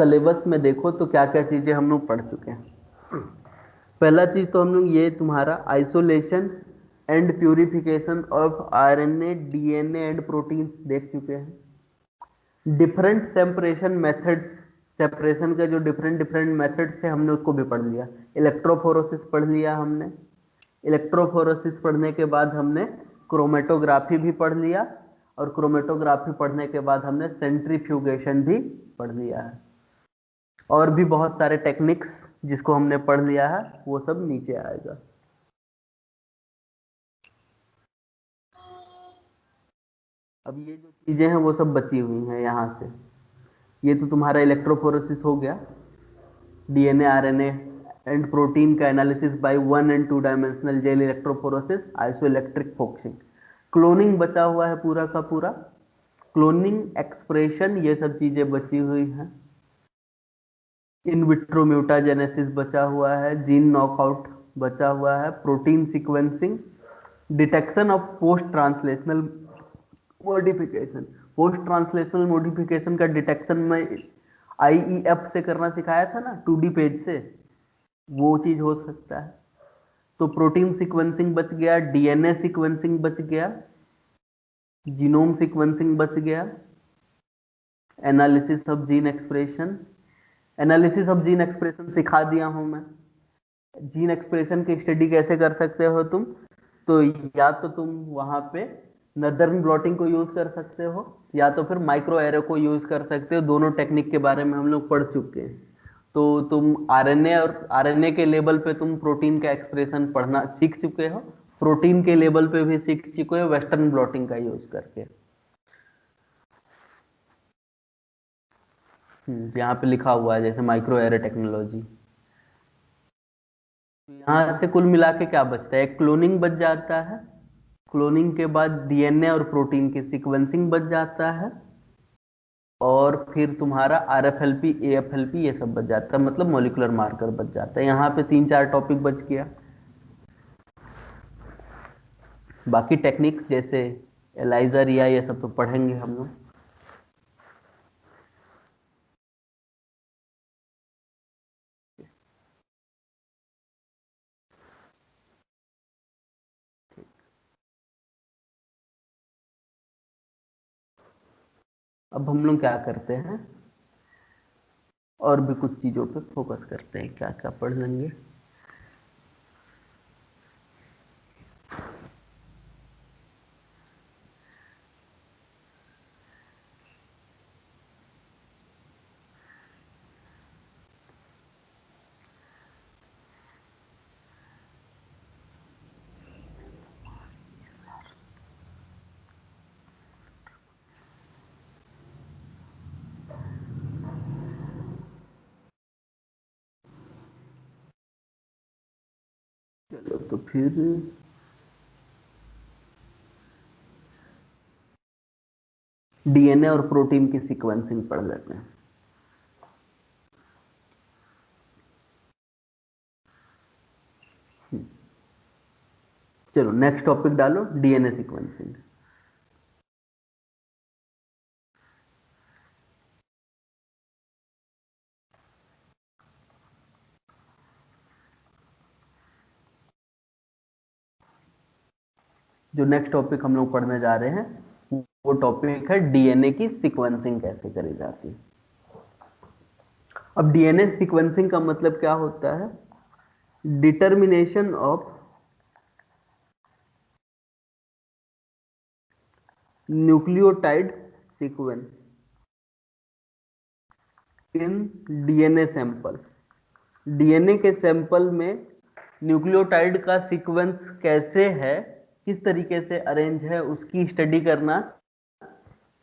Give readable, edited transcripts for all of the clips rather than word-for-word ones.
Syllabus में देखो तो क्या क्या चीजें हम लोग पढ़ चुके हैं। पहला चीज तो हम लोग ये तुम्हारा isolation and purification of RNA DNA and proteins देख चुके हैं। डिफरेंट सेपरेशन मेथड्स, सेपरेशन के जो डिफरेंट डिफरेंट मेथड्स थे हमने उसको भी पढ़ लिया। इलेक्ट्रोफोरोसिस पढ़ लिया हमने। इलेक्ट्रोफोरोसिस पढ़ने के बाद हमने क्रोमेटोग्राफी भी पढ़ लिया, और क्रोमेटोग्राफी पढ़ने के बाद हमने सेंट्रीफ्यूगेशन भी पढ़ लिया है। और भी बहुत सारे टेक्निक्स जिसको हमने पढ़ लिया है वो सब नीचे आएगा। अब ये जो चीजें हैं वो सब बची हुई हैं यहाँ से। ये तो तुम्हारा इलेक्ट्रोफोरेसिस हो गया, डीएनए आरएनए एंड प्रोटीन का analysis bye 1 and 2 dimensional gel electrophoresis, isoelectric focusing. Cloning बचा हुआ है पूरा का पूरा, क्लोनिंग एक्सप्रेशन ये सब चीजें बची हुई हैं। इन विट्रो म्यूटाजेनेसिस बचा हुआ है, जीन नॉकआउट बचा हुआ है, protein sequencing, detection of post translational modification. Post translational modification का डिटेक्शन में आईईएफ से करना सिखाया था ना, 2D पेज से, वो चीज हो सकता है। तो प्रोटीन सीक्वेंसिंग बच गया, डीएनए सीक्वेंसिंग बच गया, जीनोम सीक्वेंसिंग बच गया, analysis of gene expression. Analysis of gene expression सिखा दिया हूं मैं। जीन एक्सप्रेशन की स्टडी कैसे कर सकते हो तुम, तो या तो तुम वहां पे नदर्न ब्लॉटिंग को यूज कर सकते हो, या तो फिर माइक्रो एरे को यूज कर सकते हो। दोनों टेक्निक के बारे में हम लोग पढ़ चुके हैं। तो तुम आरएनए और आरएनए के लेवल पे तुम प्रोटीन का एक्सप्रेशन पढ़ना सीख चुके हो, प्रोटीन के लेवल पे भी सीख चुके हो वेस्टर्न ब्लॉटिंग का यूज करके। यहाँ पे लिखा हुआ है जैसे माइक्रो एरे टेक्नोलॉजी। यहाँ से कुल मिला के क्या बचता है, क्लोनिंग बच जाता है, क्लोनिंग के बाद डीएनए और प्रोटीन की सीक्वेंसिंग बच जाता है, और फिर तुम्हारा आरएफएलपी एएफएलपी ये सब बच जाता है, मतलब मॉलिक्यूलर मार्कर बच जाता है। यहाँ पे 3-4 टॉपिक बच गया। बाकी टेक्निक्स जैसे एलाइजर या ये सब तो पढ़ेंगे हम लोग। अब हम लोग क्या करते हैं, और भी कुछ चीजों पे फोकस करते हैं, क्या क्या पढ़ लेंगे। चलो तो फिर डीएनए और प्रोटीन की सीक्वेंसिंग पढ़ लेते हैं। चलो नेक्स्ट टॉपिक डालो, डीएनए सीक्वेंसिंग। जो नेक्स्ट टॉपिक हम लोग पढ़ने जा रहे हैं वो टॉपिक है डीएनए की सीक्वेंसिंग कैसे करी जाती है। अब डीएनए सीक्वेंसिंग का मतलब क्या होता है, determination of nucleotide sequence in DNA sample. DNA के सैंपल में न्यूक्लियोटाइड का सीक्वेंस कैसे है, किस तरीके से अरेंज है, उसकी स्टडी करना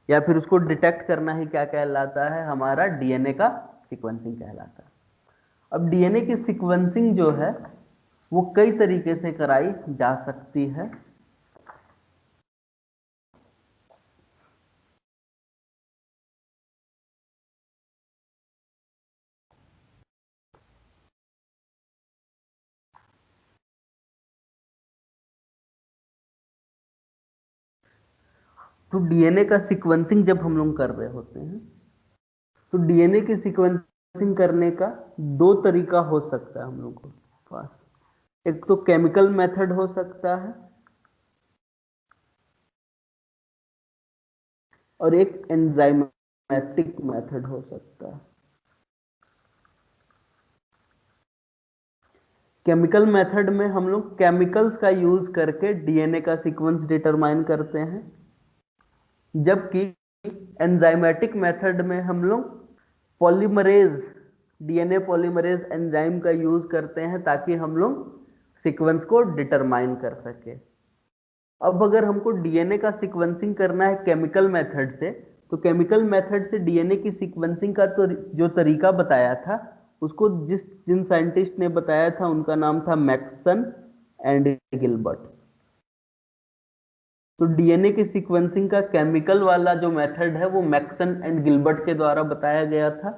या फिर उसको डिटेक्ट करना ही क्या कहलाता है, हमारा डीएनए का सीक्वेंसिंग कहलाता है। अब डीएनए की सीक्वेंसिंग जो है वो कई तरीके से कराई जा सकती है। तो डीएनए का सीक्वेंसिंग जब हम लोग कर रहे होते हैं तो डीएनए की सीक्वेंसिंग करने का दो तरीका हो सकता है हम लोग को पास। एक तो केमिकल मेथड हो सकता है और एक एंजाइमेटिक मेथड हो सकता है। केमिकल मेथड में हम लोग केमिकल्स का यूज करके डीएनए का सीक्वेंस डिटरमाइन करते हैं, जबकि एंजाइमेटिक मेथड में हम लोग पॉलीमरेज डीएनए पॉलीमरेज एंजाइम का यूज करते हैं ताकि हम लोग सीक्वेंस को डिटरमाइन कर सके। अब अगर हमको डीएनए का सीक्वेंसिंग करना है केमिकल मेथड से, तो केमिकल मेथड से डीएनए की सीक्वेंसिंग का तो जो तरीका बताया था उसको जिन साइंटिस्ट ने बताया था उनका नाम था मैक्सन एंड गिलबर्ट। तो डीएनए की सीक्वेंसिंग का केमिकल वाला जो मेथड है वो मैक्सन एंड गिलबर्ट के द्वारा बताया गया था,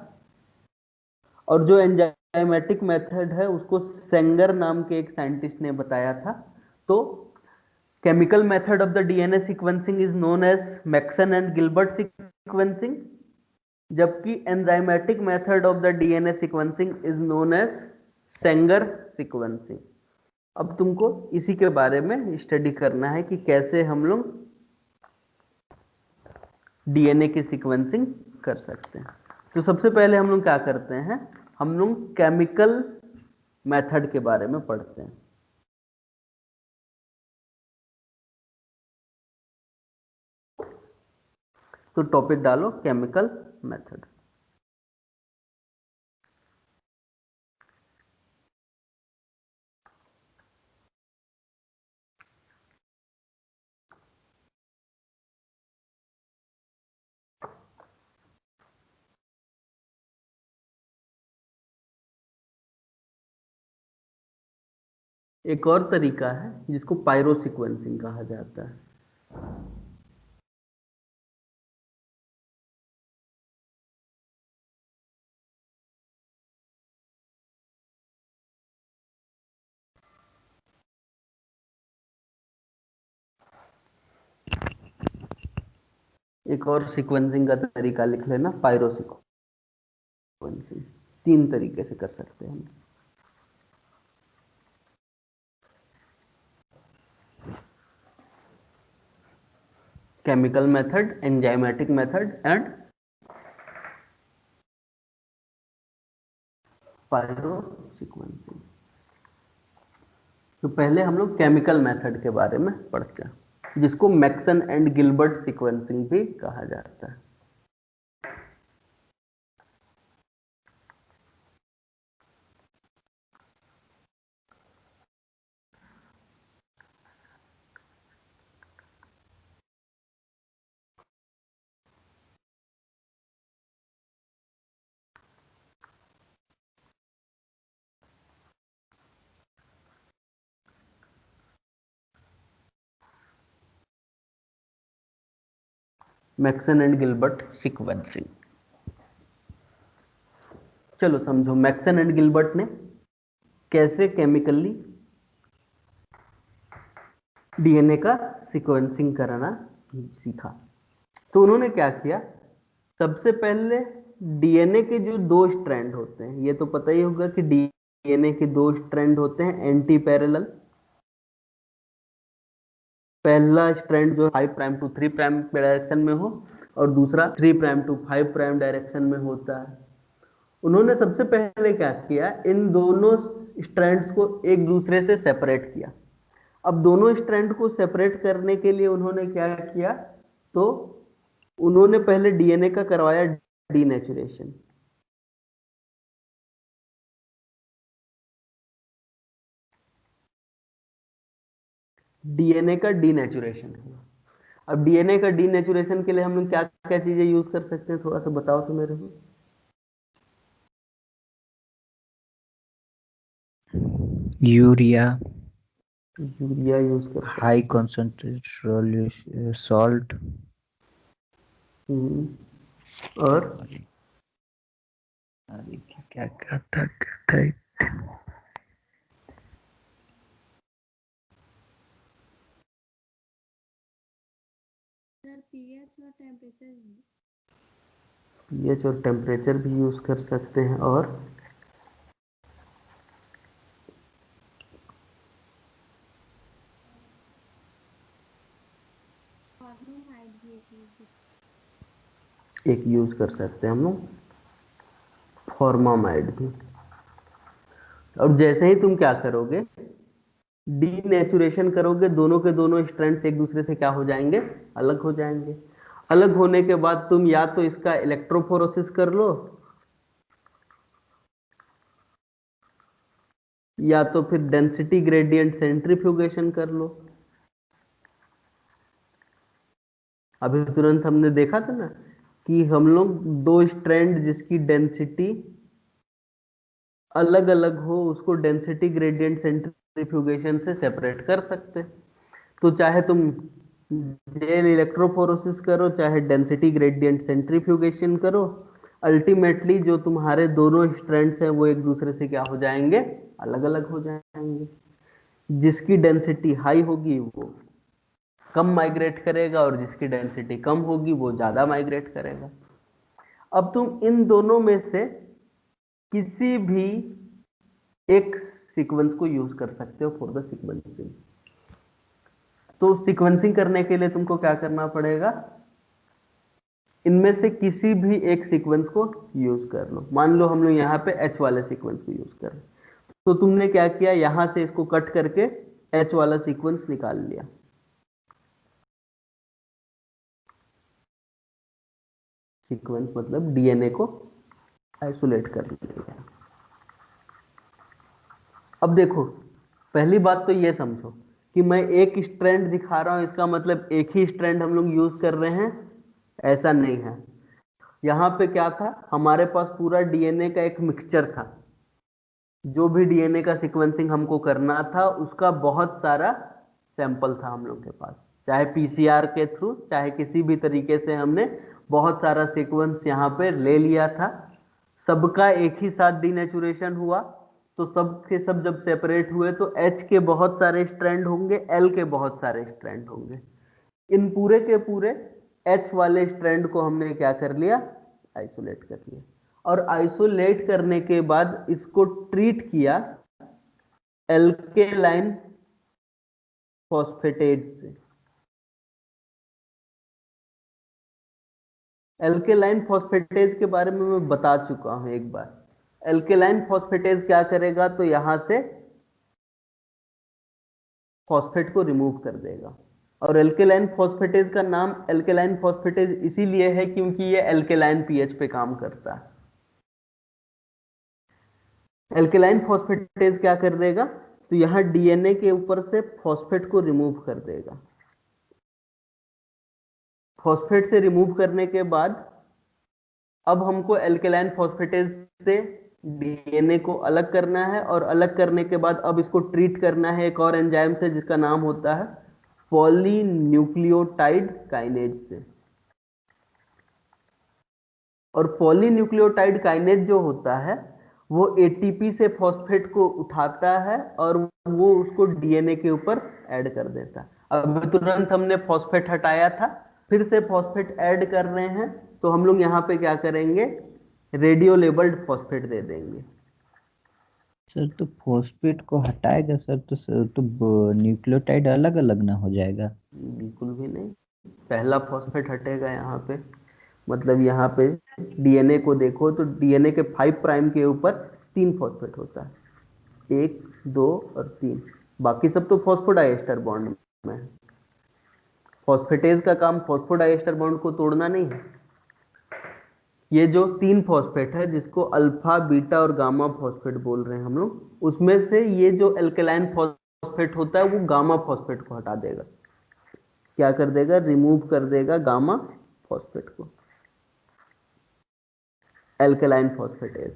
और जो एंजाइमेटिक मेथड है उसको सेंगर नाम के एक साइंटिस्ट ने बताया था। तो chemical method of the DNA sequencing is known as Maxson and Gilbert sequencing, जबकि enzymatic method of the DNA sequencing is known as Sanger sequencing। अब तुमको इसी के बारे में स्टडी करना है कि कैसे हम लोग डीएनए की सीक्वेंसिंग कर सकते हैं। तो सबसे पहले हम लोग क्या करते हैं, हम लोग केमिकल मेथड के बारे में पढ़ते हैं। तो टॉपिक डालो केमिकल मेथड। एक और तरीका है जिसको पायरो सीक्वेंसिंग कहा जाता है। एक और सीक्वेंसिंग का तरीका लिख लेना, पायरो सीक्वेंसिंग। तीन तरीके से कर सकते हैं हम। Chemical method, enzymatic method and pyrosequencing. तो पहले हम लोग केमिकल मेथड के बारे में पढ़ते हैं, जिसको मैक्सन एंड गिलबर्ट सीक्वेंसिंग भी कहा जाता है। Maxon and Gilbert sequencing. चलो समझो, मैक्सन एंड गिलबर्ट ने कैसे केमिकली डीएनए का सीक्वेंसिंग करना सीखा। तो उन्होंने क्या किया, सबसे पहले डीएनए के जो दो स्ट्रैंड होते हैं, ये तो पता ही होगा कि डीएनए के दो स्ट्रैंड होते हैं एंटी पैरेलल। पहला स्ट्रैंड जो 5 प्राइम टू 3 प्राइम डायरेक्शन में हो और दूसरा 3 प्राइम टू 5 प्राइम डायरेक्शन में होता है। उन्होंने सबसे पहले क्या किया, इन दोनों स्ट्रैंड्स को एक दूसरे से सेपरेट किया। अब दोनों स्ट्रैंड को सेपरेट करने के लिए उन्होंने क्या किया, तो उन्होंने पहले डीएनए का करवाया डीनेचुरेशन। डीएनए का डीनेचुरेशन है। अब डीएनए का डीनेचुरेशन के लिए हम लोग क्या क्या चीजें यूज कर सकते हैं, थोड़ा सा बताओ तो मेरे को। यूरिया, यूरिया यूज कर सकते हाई कॉन्सेंट्रेटेड सॉल्ट हैं। और अरे क्या कहता है सर पीएच और टेम्परेचर pH और टेम्परेचर भी यूज कर सकते हैं, और एक यूज कर सकते हैं हम लोग फॉर्मामाइड भी। और जैसे ही तुम क्या करोगे, डीनेचुरेशन करोगे, दोनों के दोनों स्ट्रैंड्स एक दूसरे से क्या हो जाएंगे, अलग हो जाएंगे। अलग होने के बाद तुम या तो इसका इलेक्ट्रोफोरोसिस कर लो, या तो फिर डेंसिटी ग्रेडियंट सेंट्रीफ्यूगेशन कर लो। अभी तुरंत हमने देखा था ना कि हम लोग दो स्ट्रैंड जिसकी डेंसिटी अलग अलग हो उसको डेंसिटी ग्रेडियंट सेंट्रीफ्यूगेशन से सेपरेट कर सकते। तो चाहे तुम जेल इलेक्ट्रोफोरोसिस करो, चाहे डेंसिटी ग्रेडियंट सेंट्रीफ्यूगेशन करो, अल्टीमेटली जो तुम्हारे दोनों स्ट्रैंड्स हैं वो एक दूसरे से क्या हो जाएंगे, अलग अलग हो जाएंगे। जिसकी डेंसिटी हाई होगी वो कम माइग्रेट करेगा, और जिसकी डेंसिटी कम होगी वो ज्यादा माइग्रेट करेगा। अब तुम इन दोनों में से किसी भी एक सीक्वेंस को यूज कर सकते हो फॉर द सीक्वेंसिंग। तो सीक्वेंसिंग करने के लिए तुमको क्या करना पड़ेगा, इनमें से किसी भी एक सीक्वेंस को यूज कर लो। मान लो हम लोग यहाँ पे एच वाले सीक्वेंस को यूज कर रहे हैं, तो तुमने क्या किया, यहां से इसको कट करके एच वाला सीक्वेंस निकाल लिया। सीक्वेंस मतलब डीएनए को आइसोलेट कर लिया। अब देखो, पहली बात तो ये समझो कि मैं एक स्ट्रैंड दिखा रहा हूं, इसका मतलब एक ही स्ट्रैंड हम लोग यूज कर रहे हैं, ऐसा नहीं है। यहां पे क्या था, हमारे पास पूरा डीएनए का एक मिक्सचर था। जो भी डीएनए का सीक्वेंसिंग हमको करना था उसका बहुत सारा सैंपल था हम लोग के पास, चाहे पीसीआर के थ्रू चाहे किसी भी तरीके से हमने बहुत सारा सीक्वेंस यहाँ पे ले लिया था। सबका एक ही साथ डीनेचुरेशन हुआ, तो सब के सब जब सेपरेट हुए तो एच के बहुत सारे स्ट्रैंड होंगे, एल के बहुत सारे स्ट्रैंड होंगे। इन पूरे के पूरे एच वाले स्ट्रैंड को हमने क्या कर लिया, आइसोलेट कर लिया। और आइसोलेट करने के बाद इसको ट्रीट किया एल्केलाइन फॉस्फेटेज से। एल्केलाइन फॉस्फेटेज के बारे में मैं बता चुका हूं एक बार। एल्केलाइन फॉस्फेटेज क्या करेगा, तो यहां से फॉस्फेट को रिमूव कर देगा। और एल्केलाइन फॉस्फेटेज का नाम एल्केलाइन फॉस्फेटेज इसीलिए है क्योंकि ये एल्केलाइन पीएच पे काम करता है। एल्केलाइन फॉस्फेटेज क्या कर देगा, तो यहां डीएनए के ऊपर से फॉस्फेट को रिमूव कर देगा। फॉस्फेट से रिमूव करने के बाद अब हमको एल्केलाइन फॉस्फेटेज से डीएनए को अलग करना है, और अलग करने के बाद अब इसको ट्रीट करना है एक और एंजाइम से जिसका नाम होता है पॉलीन्यूक्लियोटाइड काइनेज से। और पॉलीन्यूक्लियोटाइड काइनेज जो होता है वो एटीपी से फॉस्फेट को उठाता है और वो उसको डीएनए के ऊपर ऐड कर देता है। अब तुरंत हमने फॉस्फेट हटाया था, फिर से फॉस्फेट ऐड कर रहे हैं, तो हम लोग यहाँ पे क्या करेंगे, रेडियो लेबल्ड फॉस्फेट दे देंगे। सर तो फॉस्फेट को हटाएगा सर, तो न्यूक्लियोटाइड अलग अलग ना हो जाएगा? बिल्कुल भी नहीं, पहला फॉस्फेट हटेगा यहाँ पे। मतलब यहाँ पे डीएनए को देखो तो डीएनए के 5 प्राइम के ऊपर 3 फॉस्फेट होता है, 1 2 और 3। बाकी सब तो फॉस्फोडाइएस्टर बॉन्ड में है। फॉस्फेटेज का काम फॉस्फोडाइएस्टर बॉन्ड को तोड़ना नहीं है। ये जो 3 फॉस्फेट है जिसको अल्फा बीटा और गामा फॉस्फेट बोल रहे हैं हम लोग, उसमें से ये जो एल्केलाइन फॉस्फेट होता है वो गामा फॉस्फेट को हटा देगा। क्या कर देगा, रिमूव कर देगा गामा फॉस्फेट को, एल्केलाइन फॉस्फेटेज।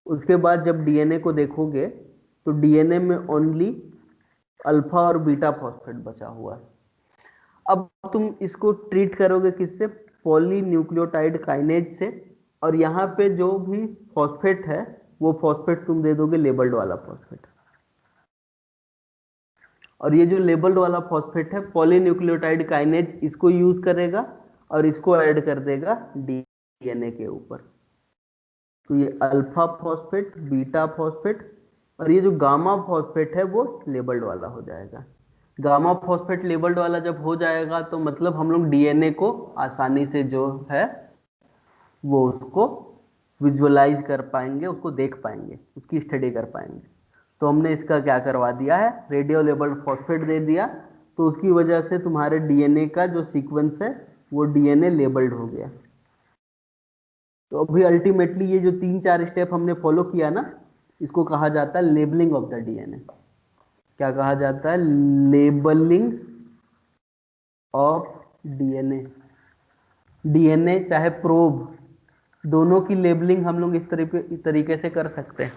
उसके बाद जब डीएनए को देखोगे तो डीएनए में ओनली अल्फा और बीटा फॉस्फेट बचा हुआ है। अब तुम इसको ट्रीट करोगे किससे, पॉलीन्यूक्लियोटाइड काइनेज से। और यहाँ पे जो भी फॉस्फेट है वो फॉस्फेट तुम दे दोगे लेबल्ड वाला फॉस्फेट। और ये जो लेबल्ड वाला फॉस्फेट है पॉलीन्यूक्लियोटाइड काइनेज इसको यूज करेगा और इसको ऐड कर देगा डी डीएनए के ऊपर। तो ये अल्फा फॉस्फेट, बीटा फॉस्फेट और ये जो गामा फॉस्फेट है वो लेबल्ड वाला हो जाएगा। गामा फॉस्फेट लेबल्ड वाला जब हो जाएगा तो मतलब हम लोग डीएनए को आसानी से जो है वो उसको विजुअलाइज कर पाएंगे, उसको देख पाएंगे, उसकी स्टडी कर पाएंगे। तो हमने इसका क्या करवा दिया है, रेडियो लेबल्ड फॉस्फेट दे दिया, तो उसकी वजह से तुम्हारे डीएनए का जो सीक्वेंस है वो डीएनए लेबल्ड हो गया। तो अभी अल्टीमेटली ये जो 3-4 स्टेप हमने फॉलो किया ना, इसको कहा जाता है लेबलिंग ऑफ द डीएनए। क्या कहा जाता है? Labelling of DNA. डीएनए चाहे प्रोब, दोनों की लेबलिंग हम लोग इस तरीके से कर सकते हैं।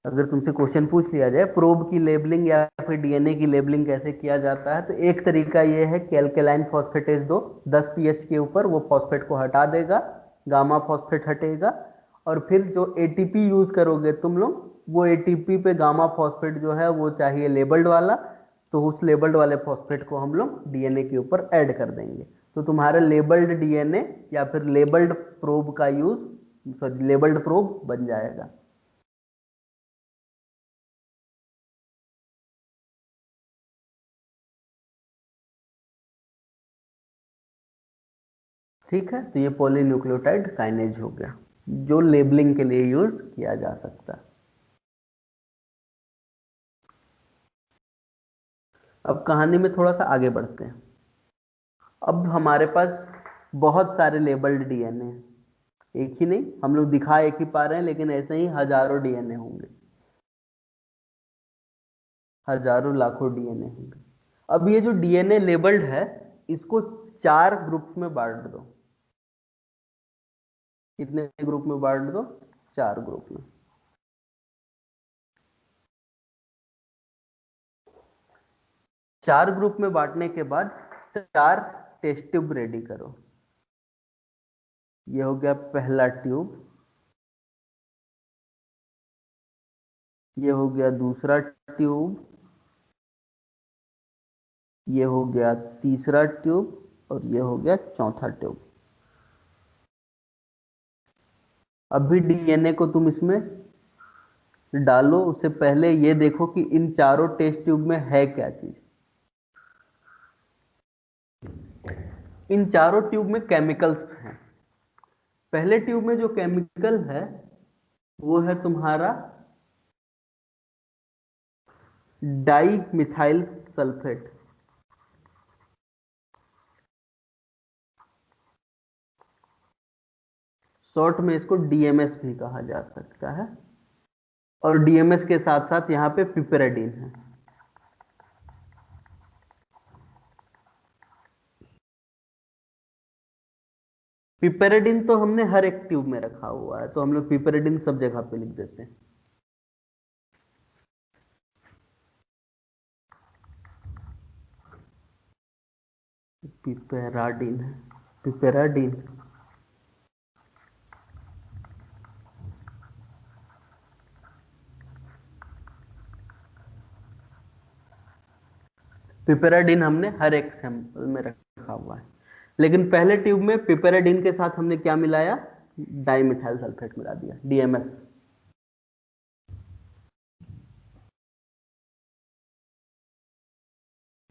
अगर तुमसे क्वेश्चन पूछ लिया जाए प्रोब की लेबलिंग या फिर डीएनए की लेबलिंग कैसे किया जाता है, तो एक तरीका ये है कि एल्केलाइन फॉस्फेटेज दो 10 पीएच के ऊपर, वो फॉस्फेट को हटा देगा, गामा फॉस्फेट हटेगा, और फिर जो एटीपी यूज करोगे तुम लोग, वो एटीपी पे गामा फॉस्फेट जो है वो चाहिए लेबल्ड वाला, तो उस लेबल्ड वाले फॉस्फेट को हम लोग डीएनए के ऊपर ऐड कर देंगे। तो तुम्हारा लेबल्ड डीएनए या फिर लेबल्ड प्रोब का यूज, सॉरी लेबल्ड प्रोब बन जाएगा। ठीक है, तो ये पॉलीन्यूक्लियोटाइड काइनेज हो गया जो लेबलिंग के लिए यूज किया जा सकता है। अब कहानी में थोड़ा सा आगे बढ़ते हैं। अब हमारे पास बहुत सारे लेबल्ड डीएनए हैं, एक ही नहीं, हम लोग दिखा एक ही पा रहे हैं, लेकिन ऐसे ही हजारों डीएनए होंगे, हजारों लाखों डीएनए होंगे। अब ये जो डीएनए लेबल्ड है इसको 4 ग्रुप्स में बांट दो। कितने ग्रुप में बांट दो? 4 ग्रुप में। 4 ग्रुप में बांटने के बाद 4 टेस्ट ट्यूब रेडी करो। ये हो गया पहला ट्यूब, ये हो गया दूसरा ट्यूब, ये हो गया तीसरा ट्यूब और ये हो गया चौथा ट्यूब। अभी डीएनए को तुम इसमें डालो, उससे पहले ये देखो कि इन चारों टेस्ट ट्यूब में है क्या चीज। इन चारों ट्यूब में केमिकल्स हैं। पहले ट्यूब में जो केमिकल है वो है तुम्हारा डाई मिथाइल सल्फेट। शॉर्ट में इसको डीएमएस भी कहा जा सकता है, और डीएमएस के साथ साथ यहां पे पिपेराडीन है। पिपेराडीन तो हमने हर एक ट्यूब में रखा हुआ है, तो हम लोग पिपेराडीन सब जगह पे लिख देते हैं। पिपेराडीन है, पिपेराडीन। पिपेराडीन हमने हर एक सैंपल में रखा हुआ है, लेकिन पहले ट्यूब में पिपेराडीन के साथ हमने क्या मिलाया? डाइमिथाइल सल्फेट मिला दिया, डीएमएस।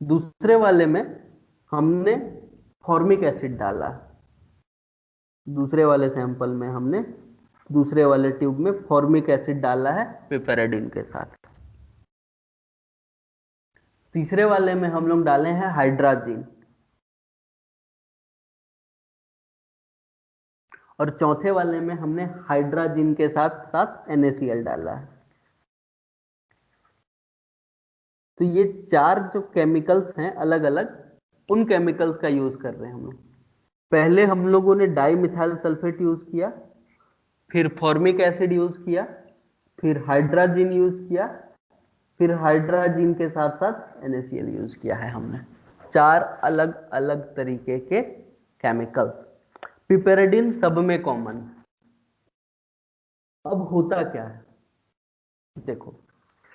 दूसरे वाले में हमने फॉर्मिक एसिड डाला। दूसरे वाले सैंपल में हमने दूसरे वाले ट्यूब में फॉर्मिक एसिड डाला है पिपेराडीन के साथ। तीसरे वाले में हम लोग डाले हैं हाइड्राजीन, और चौथे वाले में हमने हाइड्राजीन के साथ साथ NaCl डाला है। तो ये 4 जो केमिकल्स हैं अलग अलग, उन केमिकल्स का यूज कर रहे हैं हम लोग। पहले हम लोगों ने डाइमिथाइल सल्फेट यूज किया, फिर फॉर्मिक एसिड यूज किया, फिर हाइड्राजीन यूज किया, फिर हाइड्राजीन के साथ साथ NaCl यूज किया है हमने। 4 अलग अलग तरीके के केमिकल्स, पिपेराडीन सब में कॉमन। अब होता क्या है, देखो,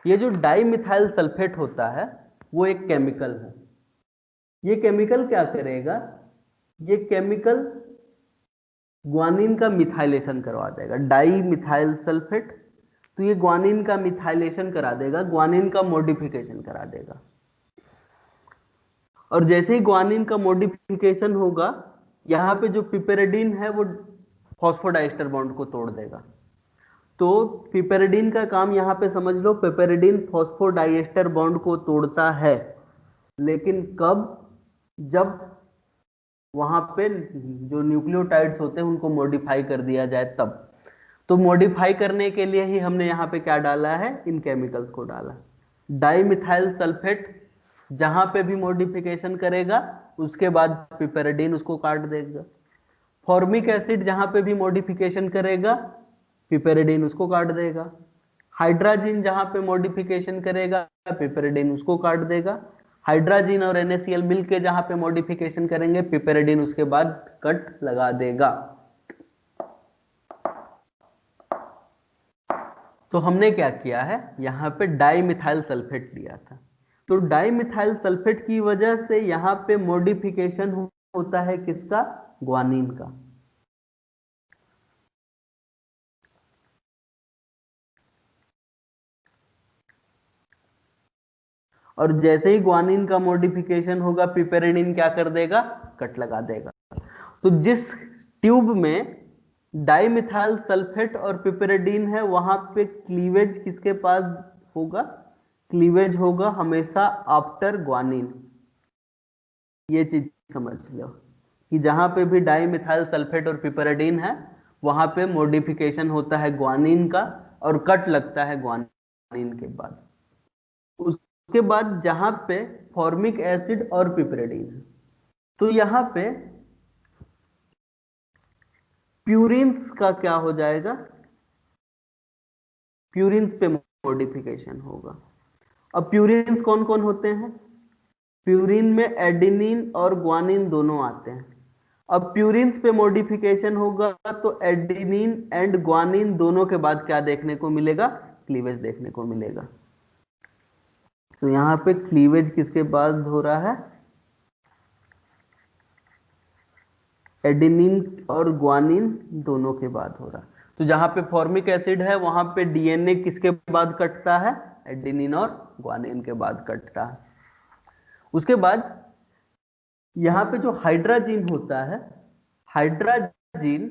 ये जो डाइमिथाइल सल्फेट होता है वो एक केमिकल है। ये केमिकल क्या करेगा? ये केमिकल ग्वानिन का मिथाइलेशन करवा देगा, डाई मिथाइल सल्फेट। तो ये ग्वानिन का मिथाइलेशन करा देगा, ग्वानिन का मॉडिफिकेशन करा देगा। और जैसे ही ग्वानिन का मॉडिफिकेशन होगा, यहाँ पे जो पिपेरिडीन है वो फॉस्फोडाइस्टर बॉन्ड को तोड़ देगा। तो पिपेरिडीन का काम यहाँ पे समझ लो, पिपेरिडीन फॉस्फोडाइस्टर बॉन्ड को तोड़ता है, लेकिन कब? जब वहां पे जो न्यूक्लियोटाइड्स होते हैं उनको मॉडिफाई कर दिया जाए तब। तो मॉडिफाई करने के लिए ही हमने यहाँ पे क्या डाला है, इन केमिकल्स को डाला। डाइमिथाइल सल्फेट जहां पे भी मॉडिफिकेशन करेगा उसके बाद पिपेरिडीन उसको काट देगा। फॉर्मिक एसिड जहां पे भी मॉडिफिकेशन करेगा पिपेरिडीन उसको काट देगा। हाइड्राजिन जहां पे मॉडिफिकेशन करेगा पिपेरिडीन उसको काट देगा। हाइड्राजिन और NaCl मिलके जहां पे मॉडिफिकेशन करेंगे पिपेरिडीन उसके बाद कट लगा देगा। तो हमने क्या किया है, यहाँ पे डाइमिथाइल सल्फेट लिया था। तो डाइमिथाइल सल्फेट की वजह से यहाँ पे मॉडिफिकेशन होता है किसका, ग्वानिन का। और जैसे ही ग्वानिन का मॉडिफिकेशन होगा पिपेरिडीन क्या कर देगा, कट लगा देगा। तो जिस ट्यूब में डाइमिथाइल सल्फेट और पिपेरिडीन है वहां पे क्लीवेज किसके पास होगा, क्लीवेज होगा हमेशा आफ्टर ग्वानिन। ये चीज समझ लो कि जहां पे भी डाइमिथाइल सल्फेट और पिपेरिडीन है वहां पे मॉडिफिकेशन होता है ग्वानिन का और कट लगता है ग्वानिन के बाद। उसके बाद जहां पे फॉर्मिक एसिड और पिपेरिडीन है तो यहां पे प्यूरिन्स का क्या हो जाएगा, प्यूरिन्स पे मॉडिफिकेशन होगा। अब प्यूरिन्स कौन कौन होते हैं, प्यूरिन में एडेनिन और ग्वानिन दोनों आते हैं। अब प्यूरिन्स पे मॉडिफिकेशन होगा तो एडेनिन एंड ग्वानिन दोनों के बाद क्या देखने को मिलेगा, क्लीवेज देखने को मिलेगा। तो यहां पे क्लीवेज किसके बाद हो रहा है, एडेनिन और ग्वानिन दोनों के बाद हो रहा है। तो जहां पे फॉर्मिक एसिड है वहां पे डीएनए किसके बाद कटता है, एडेनिन और ग्वानिन के बाद कटता है। उसके बाद यहां पे जो हाइड्राजीन होता है, हाइड्राजीन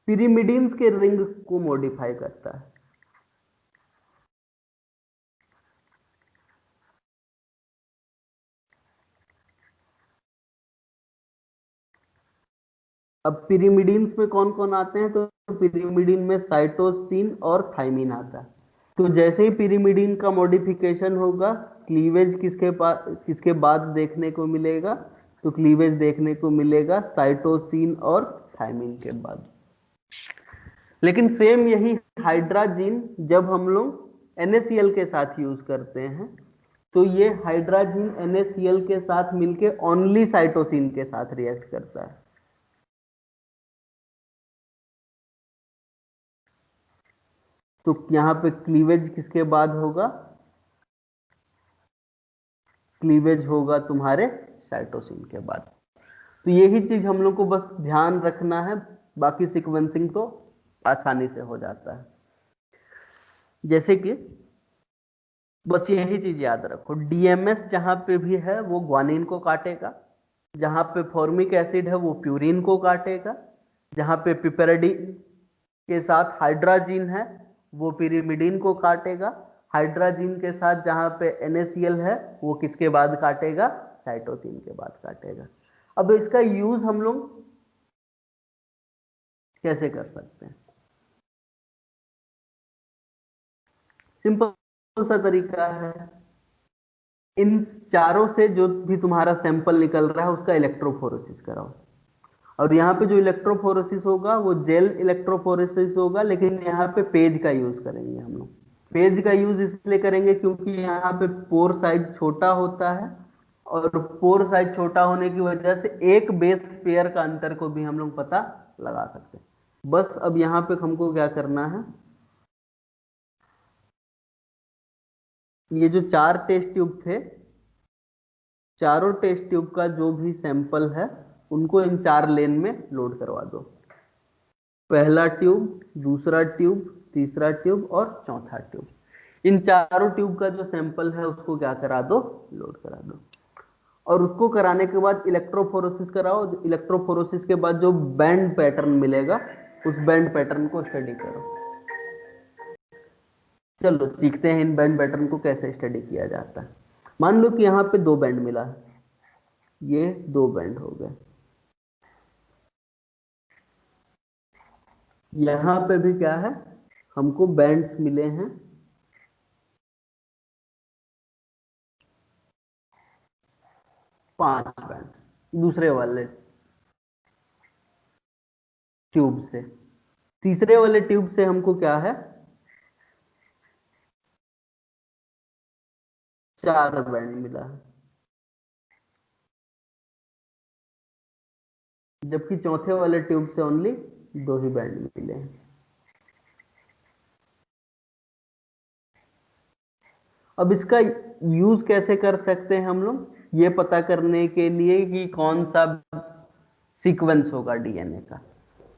पिरिमिडीन्स के रिंग को मॉडिफाई करता है। अब पिरिमिडीन्स में कौन कौन आते हैं, तो पिरिमिडीन में साइटोसिन और थाइमिन आता है। तो जैसे ही पिरिमिडीन का मॉडिफिकेशन होगा क्लीवेज किसके बाद देखने को मिलेगा, तो क्लीवेज देखने को मिलेगा साइटोसिन और थाइमिन के बाद। लेकिन सेम यही हाइड्राजीन जब हम लोग NaCl के साथ यूज करते हैं तो ये हाइड्राजीन NaCl के साथ मिलके ओनली साइटोसिन के साथ रिएक्ट करता है। तो यहां पे क्लीवेज किसके बाद होगा, क्लीवेज होगा तुम्हारे साइटोसिन के बाद। तो यही चीज हम लोग को बस ध्यान रखना है, बाकी सीक्वेंसिंग तो आसानी से हो जाता है। जैसे कि बस यही चीज याद रखो, डीएमएस जहां पे भी है वो ग्वानिन को काटेगा, जहां पे फॉर्मिक एसिड है वो प्यूरिन को काटेगा, जहां पे पिपेरिडीन के साथ हाइड्राजीन है वो पिरिमिडीन को काटेगा, हाइड्राजीन के साथ जहां पे NaCl है वो किसके बाद काटेगा, साइटोसिन के बाद काटेगा। अब इसका यूज हम लोग कैसे कर सकते हैं, सिंपल सा तरीका है, इन चारों से जो भी तुम्हारा सैंपल निकल रहा है उसका इलेक्ट्रोफोरेसिस कराओ। और यहाँ पे जो इलेक्ट्रोफोरेसिस होगा वो जेल इलेक्ट्रोफोरेसिस होगा, लेकिन यहाँ पे पेज का यूज करेंगे हम लोग। पेज का यूज इसलिए करेंगे क्योंकि यहाँ पे पोर साइज छोटा होता है और पोर साइज छोटा होने की वजह से एक बेस पेयर का अंतर को भी हम लोग पता लगा सकते हैं। बस अब यहाँ पे हमको क्या करना है, ये जो 4 टेस्ट ट्यूब थे, चारों टेस्ट ट्यूब का जो भी सैंपल है उनको इन 4 लेन में लोड करवा दो। पहला ट्यूब, दूसरा ट्यूब, तीसरा ट्यूब और चौथा ट्यूब। इन चारों ट्यूब का जो सैंपल है उसको क्या करा दो, लोड करा दो। और उसको कराने के बाद इलेक्ट्रोफोरेसिस कराओ। इलेक्ट्रोफोरेसिस के बाद जो बैंड पैटर्न मिलेगा उस बैंड पैटर्न को स्टडी करो। चलो सीखते हैं इन बैंड पैटर्न को कैसे स्टडी किया जाता है। मान लो कि यहाँ पे 2 बैंड मिला है, ये 2 बैंड हो गए, यहाँ पे भी क्या है, हमको बैंड्स मिले हैं 5 बैंड दूसरे वाले ट्यूब से। तीसरे वाले ट्यूब से हमको क्या है, 4 बैंड मिला है, जबकि चौथे वाले ट्यूब से ओनली 2 ही बैंड मिले हैं। अब इसका यूज कैसे कर सकते हैं हम लोग, ये पता करने के लिए कि कौन सा सीक्वेंस होगा डीएनए का।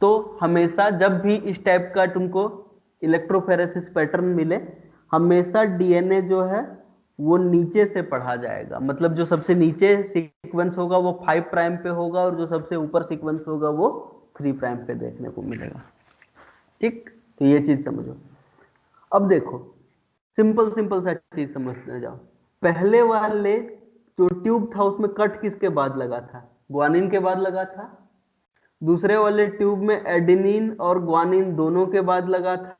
तो हमेशा जब भी इस टाइप का तुमको इलेक्ट्रोफोरेसिस पैटर्न मिले, हमेशा डीएनए जो है वो नीचे से पढ़ा जाएगा। मतलब जो सबसे नीचे सीक्वेंस होगा वो 5 प्राइम पे होगा और जो सबसे ऊपर सीक्वेंस होगा वो 3 प्राइम पे देखने को मिलेगा। ठीक, तो ये चीज समझो। अब देखो सिंपल सिंपल सा चीज समझने जाओ। पहले वाले जो ट्यूब था उसमें कट किसके बाद लगा था, ग्वानिन के बाद लगा था। दूसरे वाले ट्यूब में एडेनिन और ग्वानिन दोनों के बाद लगा था।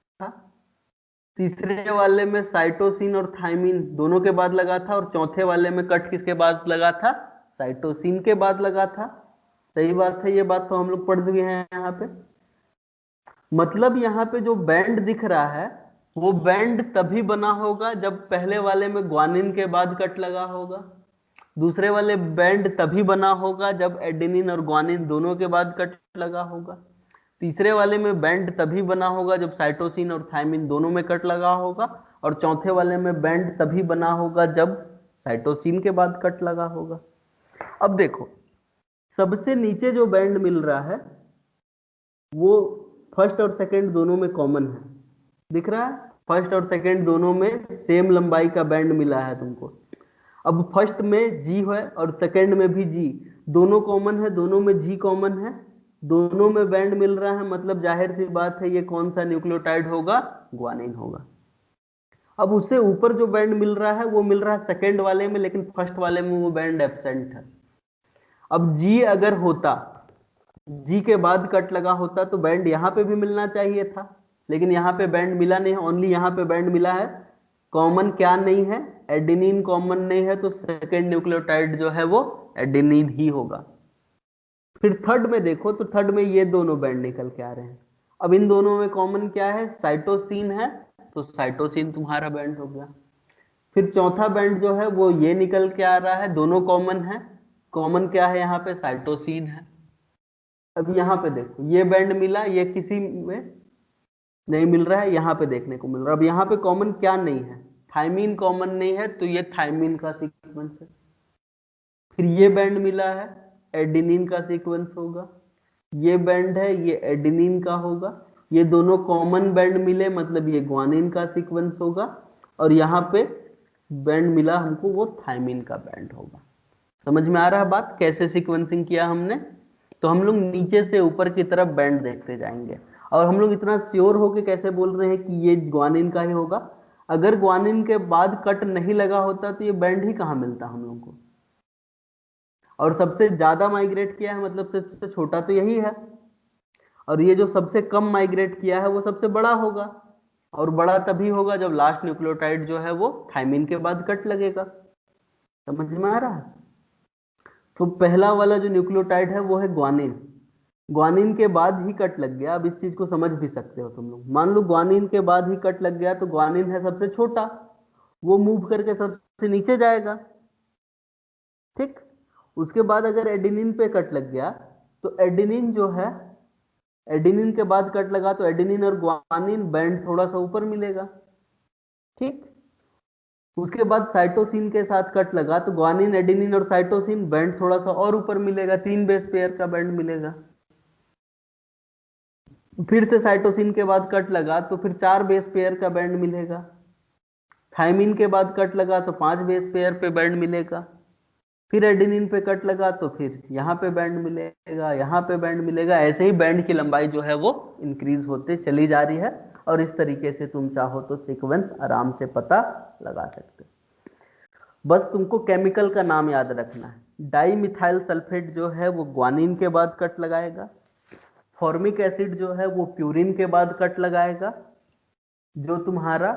तीसरे वाले में साइटोसिन और थाइमिन दोनों के बाद लगा था। और चौथे वाले में कट किसके बाद लगा था, साइटोसिन के बाद लगा था। सही बात है, ये बात तो हम लोग पढ़ चुके हैं यहाँ पे। मतलब यहाँ पे जो बैंड दिख रहा है वो बैंड तभी बना होगा जब पहले वाले में ग्वानिन के बाद कट लगा होगा। दूसरे वाले बैंड तभी बना होगा जब एडेनिन और ग्वानिन दोनों के बाद कट लगा होगा। तीसरे वाले में बैंड तभी बना होगा जब साइटोसिन और थाइमिन दोनों में कट लगा होगा। और चौथे वाले में बैंड तभी बना होगा जब साइटोसिन के बाद कट लगा होगा। अब देखो सबसे नीचे जो बैंड मिल रहा है वो फर्स्ट और सेकंड दोनों में कॉमन है, दिख रहा है। फर्स्ट और सेकंड दोनों में सेम लंबाई का बैंड मिला है तुमको। अब फर्स्ट में जी है और सेकंड में भी जी, दोनों कॉमन है, दोनों में जी कॉमन है, दोनों में बैंड मिल रहा है। मतलब जाहिर सी बात है ये कौन सा न्यूक्लियोटाइड होगा, ग्वानिन होगा। अब उससे ऊपर जो बैंड मिल रहा है वो मिल रहा है सेकंड वाले में, लेकिन फर्स्ट वाले में वो बैंड एब्सेंट है। अब जी अगर होता, जी के बाद कट लगा होता तो बैंड यहाँ पे भी मिलना चाहिए था, लेकिन यहाँ पे बैंड मिला नहीं है। ओनली यहाँ पे बैंड मिला है, कॉमन क्या नहीं है, एडेनिन कॉमन नहीं है, तो सेकेंड न्यूक्लियोटाइड जो है वो एडेनिन ही होगा। फिर थर्ड में देखो तो थर्ड में ये दोनों बैंड निकल के आ रहे हैं। अब इन दोनों में कॉमन क्या है, साइटोसिन है, तो साइटोसिन तुम्हारा बैंड हो गया। फिर चौथा बैंड जो है वो ये निकल के आ रहा है, दोनों कॉमन है। कॉमन क्या है यहाँ पे, साइटोसिन है। अब यहाँ पे देखो ये बैंड मिला, ये किसी में नहीं मिल रहा है, यहाँ पे देखने को मिल रहा है। अब यहाँ पे कॉमन क्या नहीं है, थाइमिन कॉमन नहीं है, तो ये थाइमिन का सीक्वेंस है। फिर ये बैंड मिला है, एडेनिन का सीक्वेंस होगा। ये बैंड है, ये एडेनिन का होगा। ये दोनों कॉमन बैंड मिले, मतलब ये ग्वानिन का सीक्वेंस होगा। और यहाँ पे बैंड मिला हमको, वो थाइमिन का बैंड होगा। समझ में आ रहा है बात, कैसे सीक्वेंसिंग किया हमने। तो हम लोग नीचे से ऊपर की तरफ बैंड देखते जाएंगे। और हम लोग इतना श्योर होके कैसे बोल रहे हैं कि ये ग्वानिन का ही होगा, अगर ग्वानिन के बाद कट नहीं लगा होता तो ये बैंड ही कहाँ मिलता हम लोग को। और सबसे ज्यादा माइग्रेट किया है, मतलब सबसे छोटा तो यही है। और ये जो सबसे कम माइग्रेट किया है वो सबसे बड़ा होगा। और बड़ा तभी होगा जब लास्ट न्यूक्लियोटाइड जो है वो थाइमिन के बाद कट लगेगा। समझ में आ रहा है। तो पहला वाला जो न्यूक्लियोटाइड है वो है ग्वानिन। ग्वानिन के बाद ही कट लग गया। अब इस चीज को समझ भी सकते हो तुम लोग। मान लो ग्वानिन के बाद ही कट लग गया तो ग्वानिन है सबसे छोटा, वो मूव करके सबसे नीचे जाएगा। ठीक, उसके बाद अगर एडेनिन पे कट लग गया तो एडेनिन जो है, एडेनिन के बाद कट लगा तो एडेनिन और ग्वानिन बैंड थोड़ा सा ऊपर मिलेगा। ठीक, उसके बाद साइटोसिन के साथ कट लगा तो ग्वानिन, एडेनिन और साइटोसिन बैंड थोड़ा सा और ऊपर मिलेगा, 3 बेस पेयर का बैंड मिलेगा। फिर से साइटोसिन के बाद कट लगा तो फिर 4 बेस पेयर का बैंड मिलेगा। थायमिन के बाद कट लगा तो 5 बेस पेयर पे बैंड मिलेगा। फिर एडेनिन पे कट लगा तो फिर यहाँ पे बैंड मिलेगा, यहाँ पे बैंड मिलेगा। ऐसे ही बैंड की लंबाई जो है वो इंक्रीज होते चली जा रही है, और इस तरीके से तुम चाहो तो सीक्वेंस आराम से पता लगा सकते हो। बस तुमको केमिकल का नाम याद रखना है। डाई मिथाइल सल्फेट जो है वो ग्वानिन के बाद कट लगाएगा। फॉर्मिक एसिड जो है वो प्यूरिन के बाद कट लगाएगा। जो तुम्हारा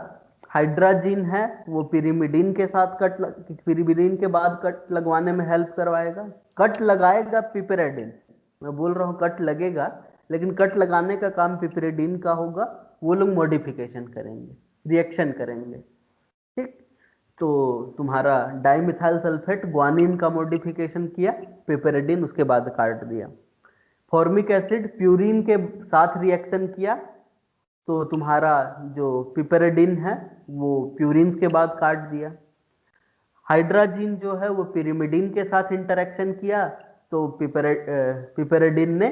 हाइड्राजीन है वो पिरिमिडीन के साथ पिरिमिडीन के बाद कट लगवाने में हेल्प करवाएगा। कट लगाएगा पिपेरेडिन, मैं बोल रहा हूँ कट लगेगा, लेकिन कट लगाने का काम पिपेरेडिन का होगा। वो लोग मॉडिफिकेशन करेंगे, रिएक्शन करेंगे, ठीक। तो तुम्हारा डाइमिथाइल सल्फेट ग्वानिन का मॉडिफिकेशन किया, पिपेरेडिन उसके बाद काट दिया। फॉर्मिक एसिड प्यूरिन के साथ रिएक्शन किया तो तुम्हारा जो पिपेरेडिन है वो प्यूरिन के बाद काट दिया। हाइड्राजीन जो है वो पिरिमिडीन के साथ इंटरेक्शन किया तो पिपेरेडिन ने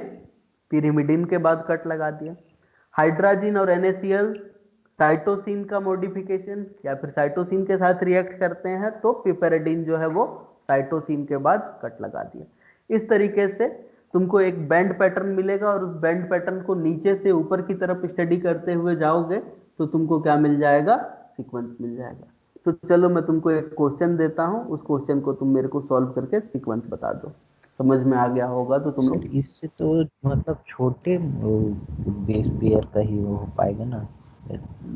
पिरिमिडीन के बाद कट लगा दिया। हाइड्राजीन और NaCl साइटोसिन का मॉडिफिकेशन या फिर साइटोसिन के साथ रिएक्ट करते हैं तो पिपेरेडिन जो है वो साइटोसिन के बाद कट लगा दिया। इस तरीके से तुमको एक बैंड पैटर्न मिलेगा, और उस बैंड पैटर्न को नीचे से ऊपर की तरफ स्टडी करते हुए जाओगे तो तुमको क्या मिल जाएगा, सीक्वेंस मिल जाएगा। तो चलो मैं तुमको एक क्वेश्चन देता हूँ, उस क्वेश्चन को तुम मेरे को सॉल्व करके सीक्वेंस बता दो। समझ में आ गया होगा तो तुम सर लोग। इससे तो मतलब छोटे बेस पेयर का ही वो हो पाएगा ना।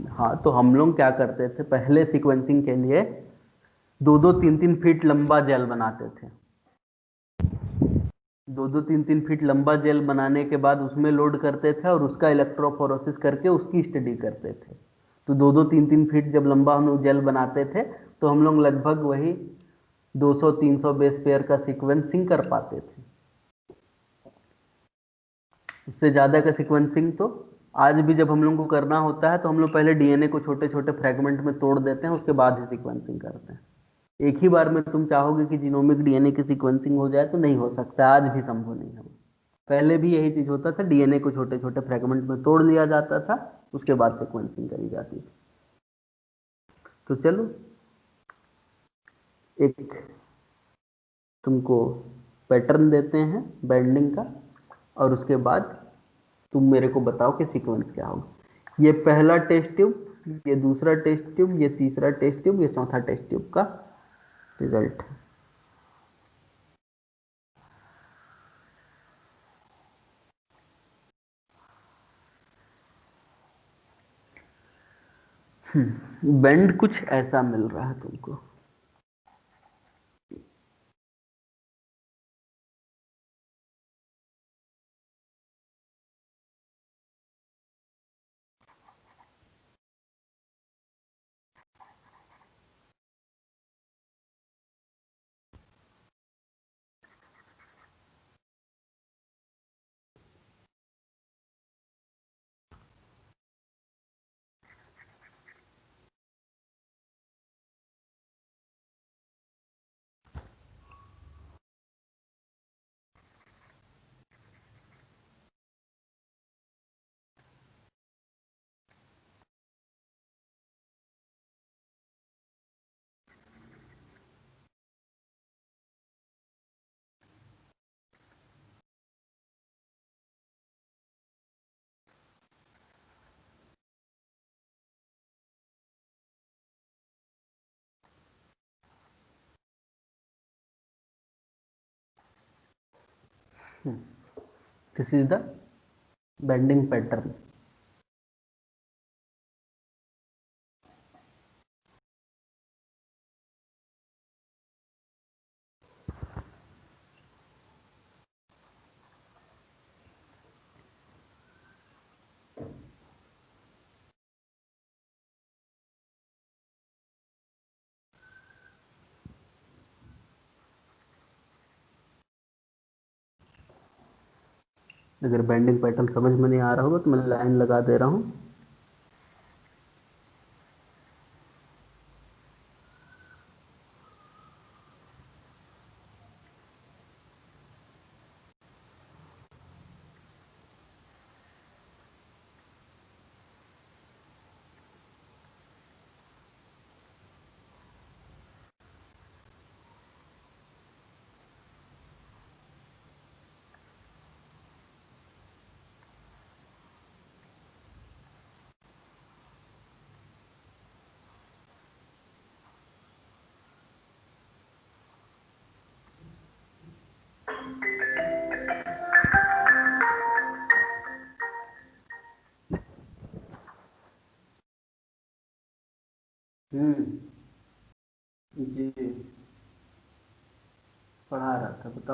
हाँ, तो हम लोग क्या करते थे पहले सीक्वेंसिंग के लिए, 2-2 3-3 फीट लंबा जेल बनाते थे। 2-2 3-3 फीट लंबा जेल बनाने के बाद उसमें लोड करते थे और उसका इलेक्ट्रोफोरेसिस करके उसकी स्टडी करते थे। तो 2-2 3-3 फीट जब लंबा हम लोग जेल बनाते थे तो हम लोग लगभग वही 200-300 बेस पेयर का सीक्वेंसिंग कर पाते थे। उससे ज़्यादा का सीक्वेंसिंग तो आज भी जब हम लोग को करना होता है तो हम लोग पहले डीएनए को छोटे छोटे फ्रेगमेंट में तोड़ देते हैं, उसके बाद ही सीक्वेंसिंग करते हैं। एक ही बार में तुम चाहोगे कि जीनोमिक डीएनए की सीक्वेंसिंग हो जाए तो नहीं हो सकता, आज भी संभव नहीं है। पहले भी यही चीज होता था, डीएनए को छोटे छोटे फ्रेगमेंट में तोड़ लिया जाता था, उसके बाद सीक्वेंसिंग करी जाती थी। तो चलो एक तुमको पैटर्न देते हैं बैंडिंग का, और उसके बाद तुम मेरे को बताओ कि सीक्वेंस क्या होगा। ये पहला टेस्ट ट्यूब, ये दूसरा टेस्ट ट्यूब, ये तीसरा टेस्ट ट्यूब, ये चौथा टेस्ट ट्यूब का रिजल्ट है। बैंड कुछ ऐसा मिल रहा है तुमको। This is the bending pattern. अगर बेंडिंग पैटर्न समझ में नहीं आ रहा होगा तो मैं लाइन लगा दे रहा हूँ। जी, पढ़ा रहा था, बताओ।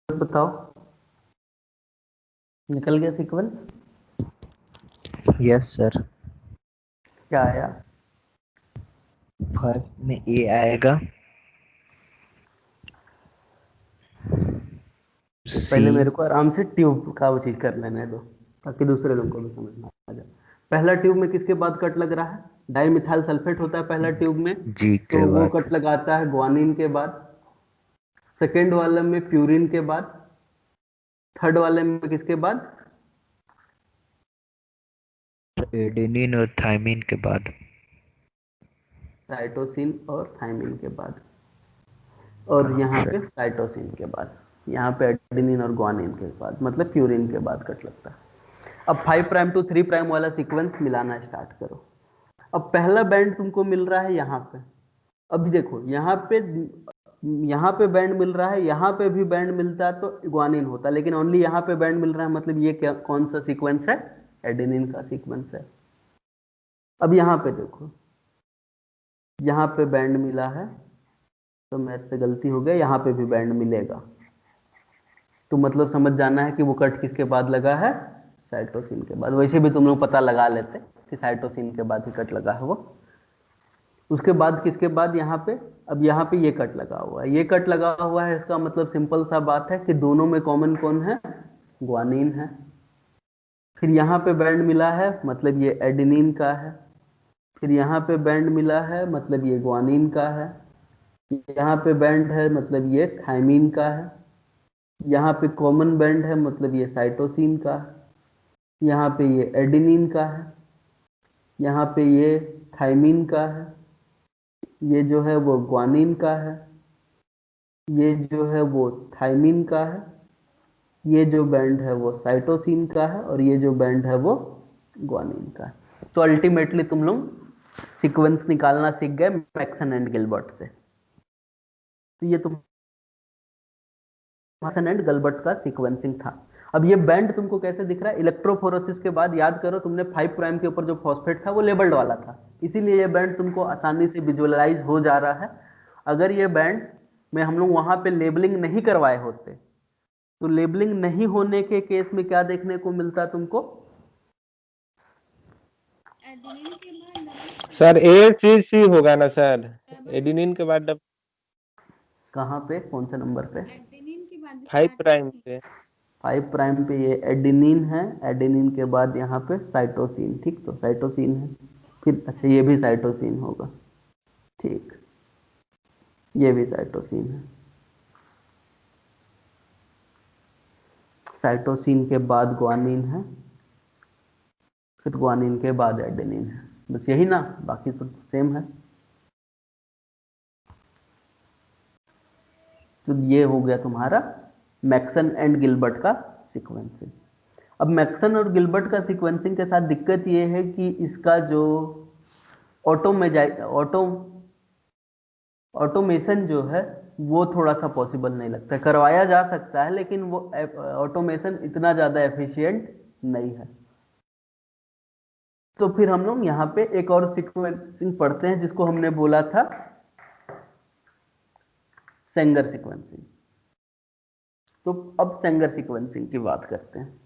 बताओ, निकल गया सीक्वेंस? Yes sir. क्या आया? फर्स्ट में ए आएगा, सी। पहले मेरे को आराम से ट्यूब का वो चीज कर लेने दो, ताकि दूसरे लोगों को भी समझ में आ जाए। पहला ट्यूब में किसके बाद कट लग रहा है? डाइमिथाइल सल्फेट होता है पहला ट्यूब में, जी तो के वो बाद। कट लगाता है ग्वानिन के बाद। सेकेंड वाले में प्यूरिन के बाद। थर्ड वाले में किसके बाद? एडेनिन और थायमिन के बाद। साइटोसिन और थायमिन के बाद। और हाँ यहाँ सर। पे साइटोसिन के बाद। यहाँ पे एडेनिन और ग्वानिन के बाद, मतलब प्यूरिन के बाद कट लगता है। अब 5 प्राइम टू 3 प्राइम वाला सीक्वेंस मिलाना स्टार्ट करो। अब पहला बैंड तुमको मिल रहा है यहाँ पे। अभी देखो यहाँ पे बैंड मिल रहा है, यहाँ पे भी बैंड मिलता तो ग्वानिन होता, लेकिन ओनली यहाँ पे बैंड मिल रहा है, मतलब ये क्या, कौन सा सीक्वेंस है? एडेनिन का सीक्वेंस है। अब यहाँ पे देखो, यहाँ पे बैंड मिला है, तो मेरे से गलती हो गई, यहाँ पे भी बैंड मिलेगा। तो मतलब समझ जाना है कि वो कट किसके बाद लगा है? साइटोसिन के बाद। वैसे भी तुम लोग पता लगा लेते कि साइटोसिन के बाद ही कट लगा है वो। उसके बाद किसके बाद? यहाँ पे। अब यहाँ पे ये कट लगा हुआ है, ये कट लगा हुआ है, इसका मतलब सिंपल सा बात है कि दोनों में कॉमन कौन है? ग्वानिन है। फिर यहाँ पे बैंड मिला है, मतलब ये एडेनिन का है। फिर यहाँ पे बैंड मिला है, मतलब ये ग्वानिन का है। यहाँ पे बैंड है, मतलब ये थायमिन का है। यहाँ पे कॉमन बैंड है, मतलब ये साइटोसिन का है। यहाँ पे ये एडेनिन का है। यहाँ पे ये थायमिन का है। ये जो है वो ग्वानिन का है। ये जो है वो थायमिन का है। ये जो बैंड है वो साइटोसिन का है, और ये जो बैंड है वो ग्वानिन का है। तो अल्टीमेटली तुम लोग सीक्वेंस निकालना सीख गए मैक्सन एंड गिलबर्ट से। तो ये तुम मैक्सन एंड गिलबर्ट का सीक्वेंसिंग था। अब ये बैंड तुमको कैसे दिख रहा है? इलेक्ट्रोफोरेसिस के बाद याद करो, तुमने 5 प्राइम के ऊपर जो फॉस्फेट था वो लेबल्ड वाला था, इसीलिए ये बैंड तुमको आसानी से विजुअलाइज हो जा रहा है। अगर ये बैंड में हम लोग वहां पे लेबलिंग नहीं करवाए होते, तो लेबलिंग नहीं होने के केस में क्या देखने को मिलता तुमको? सर ए सी सी होगा ना सर, एडिनिन के बाद कहाँ पे, कौन से नंबर पे? 5 प्राइम से। 5 प्राइम पे ये एडेनिन है, एडेनिन के बाद यहाँ पे साइटोसिन, ठीक, तो साइटोसिन है। फिर अच्छा, ये भी साइटोसिन होगा, ठीक, ये भी साइटोसिन है। साइटोसिन के बाद ग्वानिन है, फिर ग्वानिन के बाद एडेनिन है। बस यही ना, बाकी सब सेम है। तो ये हो गया तुम्हारा मैक्सन एंड गिलबर्ट का सीक्वेंसिंग। अब मैक्सन और गिलबर्ट का सीक्वेंसिंग के साथ दिक्कत ये है कि इसका जो ऑटो ऑटोमेशन जो है वो थोड़ा सा पॉसिबल नहीं लगता। करवाया जा सकता है, लेकिन वो ऑटोमेशन इतना ज़्यादा एफिशिएंट नहीं है। तो फिर हम लोग यहाँ पे एक और सीक्वेंसिंग पढ़ते हैं, जिसको हमने बोला था सेंगर सीक्वेंसिंग। तो अब सेंगर सीक्वेंसिंग की बात करते हैं।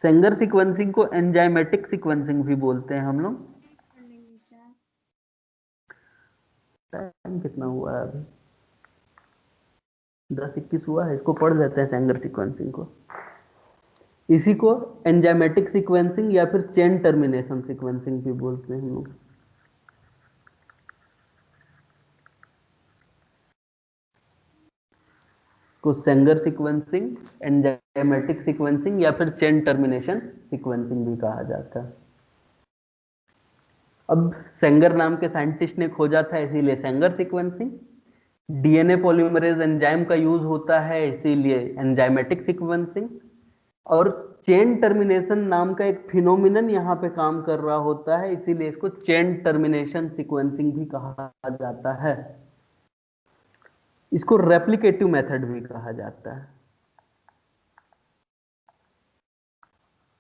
सेंगर सीक्वेंसिंग को एंजाइमेटिक सीक्वेंसिंग भी बोलते हैं हम लोग। टाइम कितना हुआ है अभी? 10:21 हुआ है। इसको पढ़ लेते हैं सेंगर सीक्वेंसिंग को। इसी को एंजाइमेटिक सीक्वेंसिंग या फिर चेन टर्मिनेशन सीक्वेंसिंग भी बोलते हैं हम लोग। को सेंगर सीक्वेंसिंग, एंजाइमेटिक सीक्वेंसिंग या फिर चेन टर्मिनेशन सीक्वेंसिंग भी कहा जाता है। अब सेंगर नाम के साइंटिस्ट ने खोजा था, इसीलिए Sengar sequencing. DNA polymerase enzyme का यूज होता है, इसीलिए एंजाइमेटिक सीक्वेंसिंग। और चेन टर्मिनेशन नाम का एक फिनोमिनन यहाँ पे काम कर रहा होता है, इसीलिए इसको चेन टर्मिनेशन सीक्वेंसिंग भी कहा जाता है। इसको रेप्लिकेटिव मेथड भी कहा जाता है।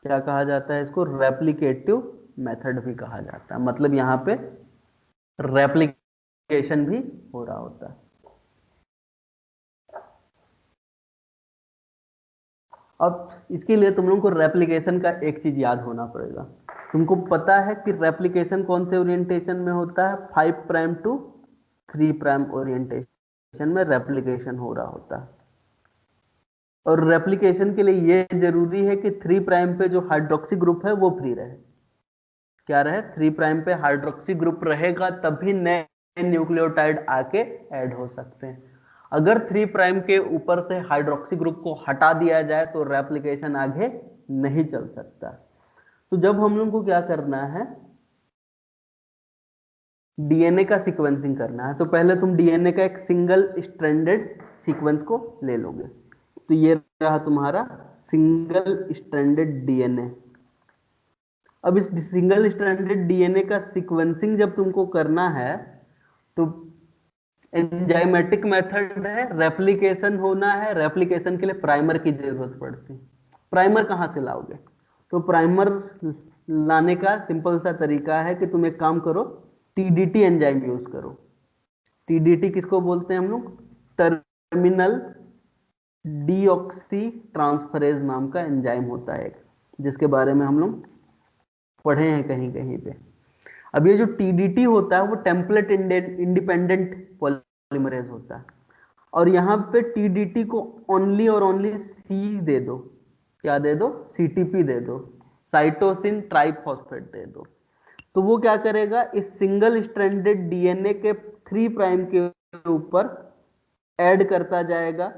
क्या कहा जाता है इसको? रेप्लिकेटिव मेथड भी कहा जाता है। मतलब यहाँ पे रेप्लिकेशन भी हो रहा होता है। अब इसके लिए तुम लोगों को रेप्लिकेशन का एक चीज याद होना पड़ेगा। तुमको पता है कि रेप्लिकेशन कौन से ओरिएंटेशन में होता है? 5 प्राइम टू 3 प्राइम ओरिएंटेशन में रेप्लिकेशन हो रहा होता है। और रेप्लिकेशन के लिए ये जरूरी है कि 3 प्राइम पे जो हाइड्रोक्सी ग्रुप है वो फ्री रहे। क्या रहे? 3 प्राइम पे हाइड्रोक्सी ग्रुप रहेगा, तभी नए न्यूक्लियोटाइड आके ऐड हो सकते हैं। अगर 3 प्राइम के ऊपर से हाइड्रोक्सी ग्रुप को हटा दिया जाए तो रेप्लिकेशन आगे नहीं चल सकता। तो जब हम लोग को क्या करना है, डीएनए का सीक्वेंसिंग करना है, तो पहले तुम डीएनए का एक सिंगल स्ट्रैंडेड सीक्वेंस को ले लोगे। तो ये रहा तुम्हारा सिंगल स्ट्रैंडेड डीएनए। अब इस सिंगल स्ट्रैंडेड डीएनए का सीक्वेंसिंग जब तुमको करना है तो एंजाइमेटिक मेथड है, रेप्लिकेशन होना है। रेप्लिकेशन के लिए प्राइमर की जरूरत पड़ती है। प्राइमर कहां से लाओगे? तो प्राइमर लाने का सिंपल सा तरीका है कि तुम एक काम करो, टीडीटी एंजाइम यूज करो। टीडीटी किसको बोलते हैं हम लोग? टर्मिनल डीऑक्सी ट्रांसफरेज नाम का एंजाइम होता है एक, जिसके बारे में हम लोग पढ़े हैं कहीं कहीं पे। अब ये जो टीडीटी होता है वो टेम्पलेट इंडिपेंडेंट पॉलीमरेज होता है। और यहाँ पे टीडीटी को ओनली और ओनली सी दे दो। क्या दे दो? सीटीपी दे दो, साइटोसिन ट्राइफॉस्फेट दे दो। तो वो क्या करेगा, इस सिंगल स्ट्रैंडेड डीएनए के 3 प्राइम के ऊपर ऐड करता जाएगा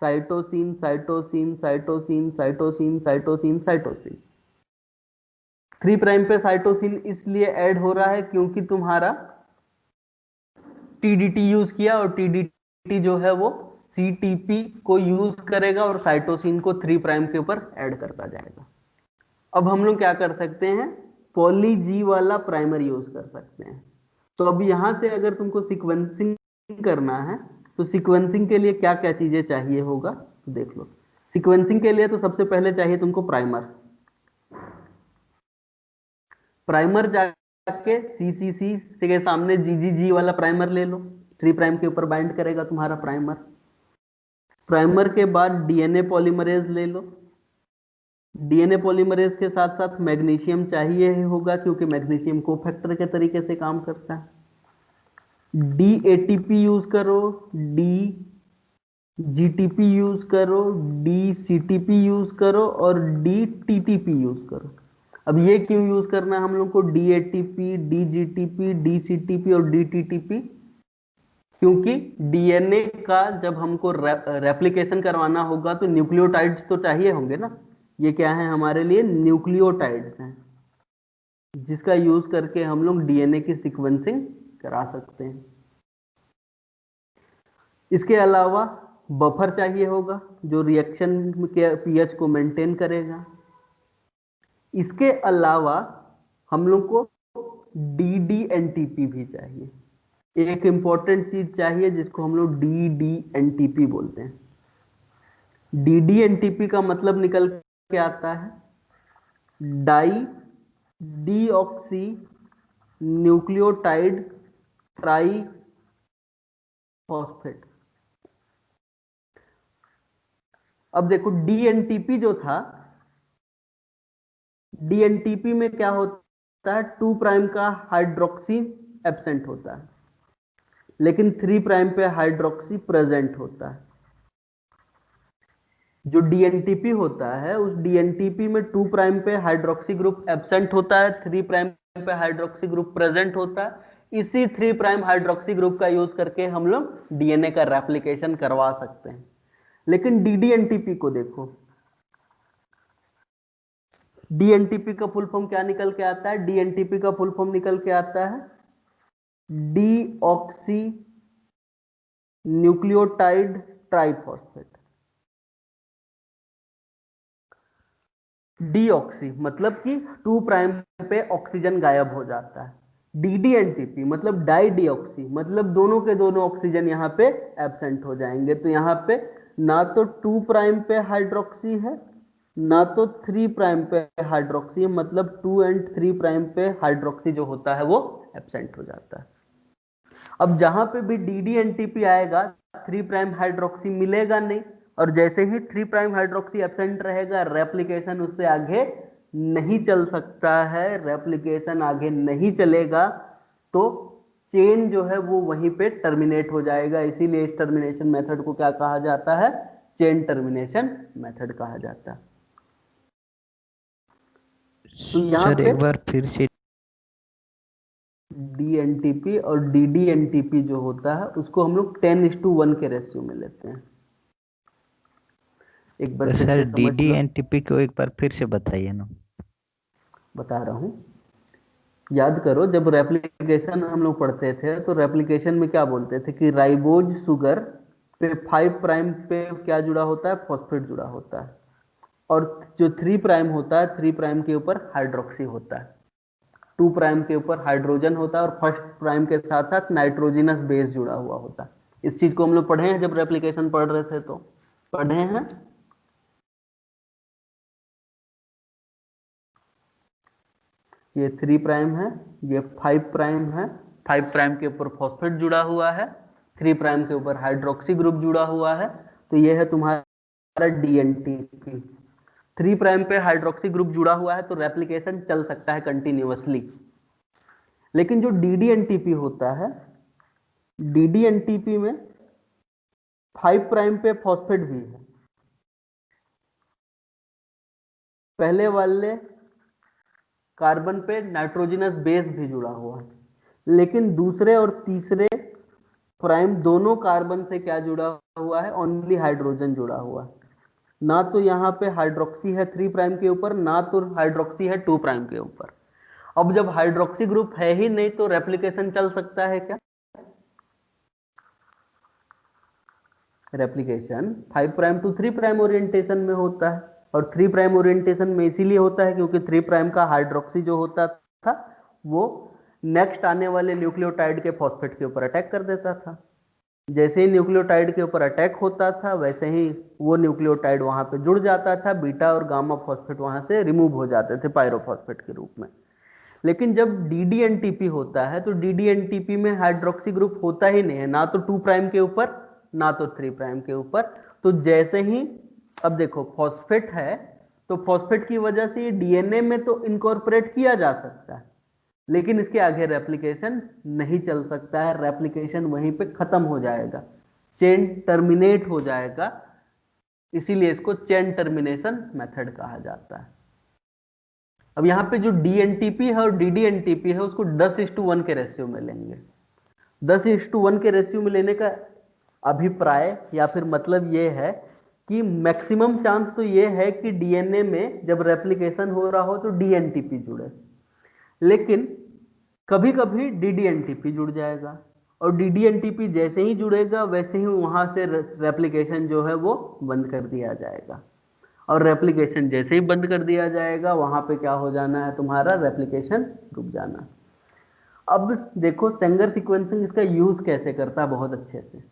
cytosine cytosine cytosine cytosine cytosine cytosine. 3 prime पे साइटोसिन इसलिए ऐड हो रहा है क्योंकि तुम्हारा टीडीटी यूज किया, और टीडीटी जो है वो सीटीपी को यूज करेगा और साइटोसिन को 3 प्राइम के ऊपर ऐड करता जाएगा। अब हम लोग क्या कर सकते हैं? पॉली जी वाला प्राइमर यूज कर सकते हैं। तो अब यहां से अगर तुमको सीक्वेंसिंग करना है तो सीक्वेंसिंग के लिए क्या क्या चीजें चाहिए होगा, तो देख लो। सीक्वेंसिंग के लिए तो सबसे पहले चाहिए तुमको प्राइमर। प्राइमर जाके सीसीसी के सामने जीजीजी वाला प्राइमर ले लो, 3 प्राइम के ऊपर बाइंड करेगा तुम्हारा प्राइमर। प्राइमर के बाद डीएनए पॉलीमरेज ले लो। डीएनए पॉलीमरेज के साथ साथ मैग्नीशियम चाहिए ही होगा, क्योंकि मैग्नीशियम कोफैक्टर के तरीके से काम करता है। डी एटीपी यूज करो, डी जीटीपी यूज करो, डी सीटीपी यूज करो और डी टीटीपी यूज करो। अब ये क्यों यूज करना है हम लोग को? D ATP, D GTP, D CTP और डी टीटीपी, क्योंकि डीएनए का जब हमको रेप्लिकेशन करवाना होगा तो न्यूक्लियोटाइड्स तो चाहिए होंगे ना। ये क्या है हमारे लिए? न्यूक्लियोटाइड्स हैं, जिसका यूज करके हम लोग डीएनए की सीक्वेंसिंग करा सकते हैं। इसके अलावा बफर चाहिए होगा जो रिएक्शन के पीएच को मेंटेन करेगा। इसके अलावा हम लोग को डीडीएनटीपी भी चाहिए। एक इंपॉर्टेंट चीज चाहिए जिसको हम लोग डीडीएनटीपी बोलते हैं। डीडीएनटीपी का मतलब निकल के आता है dideoxynucleotide triphosphate. अब देखो डीएनटीपी जो था डीएनटीपी में क्या होता है, 2 प्राइम का हाइड्रोक्सी एब्सेंट होता है, लेकिन 3 प्राइम पे हाइड्रोक्सी प्रेजेंट होता है। जो डीएनटीपी होता है उस डीएनटीपी में 2 प्राइम पे हाइड्रोक्सी ग्रुप एब्सेंट होता है, 3 प्राइम पे हाइड्रोक्सी ग्रुप प्रेजेंट होता है। इसी 3 प्राइम हाइड्रोक्सी ग्रुप का यूज करके हम लोग डीएनए का रेप्लिकेशन करवा सकते हैं। लेकिन डीडीएनटीपी को देखो, डीएनटीपी का फुल फॉर्म क्या निकल के आता है, डीएनटीपी का फुल फॉर्म निकल के आता है डीऑक्सी न्यूक्लियोटाइड ट्राइफॉस्फेट। डीऑक्सी मतलब कि 2 प्राइम पे ऑक्सीजन गायब हो जाता है। डीडीएनटीपी मतलब डाई डीऑक्सी मतलब दोनों के दोनों ऑक्सीजन यहाँ पे एब्सेंट हो जाएंगे। तो यहाँ पे ना तो 2 प्राइम पे हाइड्रोक्सी है ना तो 3 प्राइम पे हाइड्रोक्सी है, मतलब 2 एंड 3 प्राइम पे हाइड्रोक्सी जो होता है वो एब्सेंट हो जाता है। अब जहां पे भी डीडीएनटीपी आएगा 3 प्राइम हाइड्रोक्सी मिलेगा नहीं, और जैसे ही 3 प्राइम हाइड्रोक्सी एब्सेंट रहेगा रेप्लिकेशन उससे आगे नहीं चल सकता है। रेप्लिकेशन आगे नहीं चलेगा तो चेन जो है वो वहीं पे टर्मिनेट हो जाएगा। इसीलिए इस टर्मिनेशन मेथड को क्या कहा जाता है, चेन टर्मिनेशन मेथड कहा जाता है। तो यहाँ सर पे एक बार फिर से। डीएनटीपी और डीडीएनटीपी जो होता है उसको हम लोग 10:1 के रेशियो में लेते हैं। एक बार फिर सर से समझ लो, डीडीएनटीपी को एक बार फिर से बताइए ना। बता रहा हूं। याद करो जब रेप्लिकेशन हम लोग पढ़ते थे तो रेप्लिकेशन में क्या बोलते थे कि राइबोज शुगर पे 5 प्राइम पे क्या जुड़ा होता है, फॉस्फेट जुड़ा होता है, और जो 3 प्राइम होता है 3 प्राइम के ऊपर हाइड्रोक्सी होता है, 2 प्राइम के ऊपर हाइड्रोजन होता है, और फर्स्ट प्राइम के साथ साथ नाइट्रोजिनस बेस जुड़ा हुआ होता है। इस चीज को हम लोग पढ़े हैं जब रेप्लिकेशन पढ़ रहे थे, तो पढ़े हैं। ये 3 प्राइम है, ये 5 प्राइम है, 5 प्राइम के ऊपर फॉस्फेट जुड़ा हुआ है, 3 प्राइम के ऊपर हाइड्रोक्सी ग्रुप जुड़ा हुआ है। तो ये है तुम्हारा डीएनटीपी। 3 प्राइम पे हाइड्रोक्सी ग्रुप जुड़ा हुआ है तो रेप्लिकेशन चल सकता है कंटिन्यूअसली। लेकिन जो डीडीएनटीपी होता है, डीडीएनटीपी में 5 प्राइम पे फॉस्फेट भी है, पहले वाले कार्बन पे नाइट्रोजनस बेस भी जुड़ा हुआ है, लेकिन दूसरे और तीसरे प्राइम दोनों कार्बन से क्या जुड़ा हुआ है, ओनली हाइड्रोजन जुड़ा हुआ है। ना तो यहाँ पे हाइड्रोक्सी है 3 प्राइम के ऊपर, ना तो हाइड्रोक्सी है 2 प्राइम के ऊपर। अब जब हाइड्रोक्सी ग्रुप है ही नहीं तो रेप्लिकेशन चल सकता है क्या? Replication 5 prime to 3 prime orientation में होता है, और 3 प्राइम ओरिएंटेशन में इसीलिए होता है क्योंकि 3 प्राइम का हाइड्रोक्सी जो होता था वो नेक्स्ट आने वाले न्यूक्लियोटाइड के फॉस्फेट के ऊपर अटैक कर देता था। जैसे ही न्यूक्लियोटाइड के ऊपर अटैक होता था वैसे ही वो न्यूक्लियोटाइड वहां पे जुड़ जाता था, बीटा और गामा फॉस्फेट वहां से रिमूव हो जाते थे पायरोफॉस्फेट के रूप में। लेकिन जब डीडीएनटीपी होता है तो डीडीएनटीपी में हाइड्रोक्सी ग्रुप होता ही नहीं है, ना तो 2 प्राइम के ऊपर ना तो 3 प्राइम के ऊपर। तो जैसे ही अब देखो फॉस्फेट है तो फॉस्फेट की वजह से ये डीएनए में तो इनकॉर्पोरेट किया जा सकता है, लेकिन इसके आगे रेप्लिकेशन नहीं चल सकता है। रेप्लिकेशन वहीं पे खत्म हो जाएगा, चेन टर्मिनेट हो जाएगा। इसीलिए इसको चेन टर्मिनेशन मेथड कहा जाता है। अब यहाँ पे जो डीएनटीपी है और डीडीएनटीपी है उसको 10:1 के रेशियो में लेंगे। 10:1 के रेशियो में लेने का अभिप्राय या फिर मतलब ये है कि मैक्सिमम चांस तो ये है कि डीएनए में जब रेप्लिकेशन हो रहा हो तो डीएनटीपी जुड़े, लेकिन कभी कभी डीडीएनटीपी जुड़ जाएगा, और डीडीएनटीपी जैसे ही जुड़ेगा वैसे ही वहां से रेप्लिकेशन जो है वो बंद कर दिया जाएगा। और रेप्लिकेशन जैसे ही बंद कर दिया जाएगा वहां पे क्या हो जाना है, तुम्हारा रेप्लिकेशन रुक जाना। अब देखो सेंगर सीक्वेंसिंग इसका यूज कैसे करता है बहुत अच्छे से।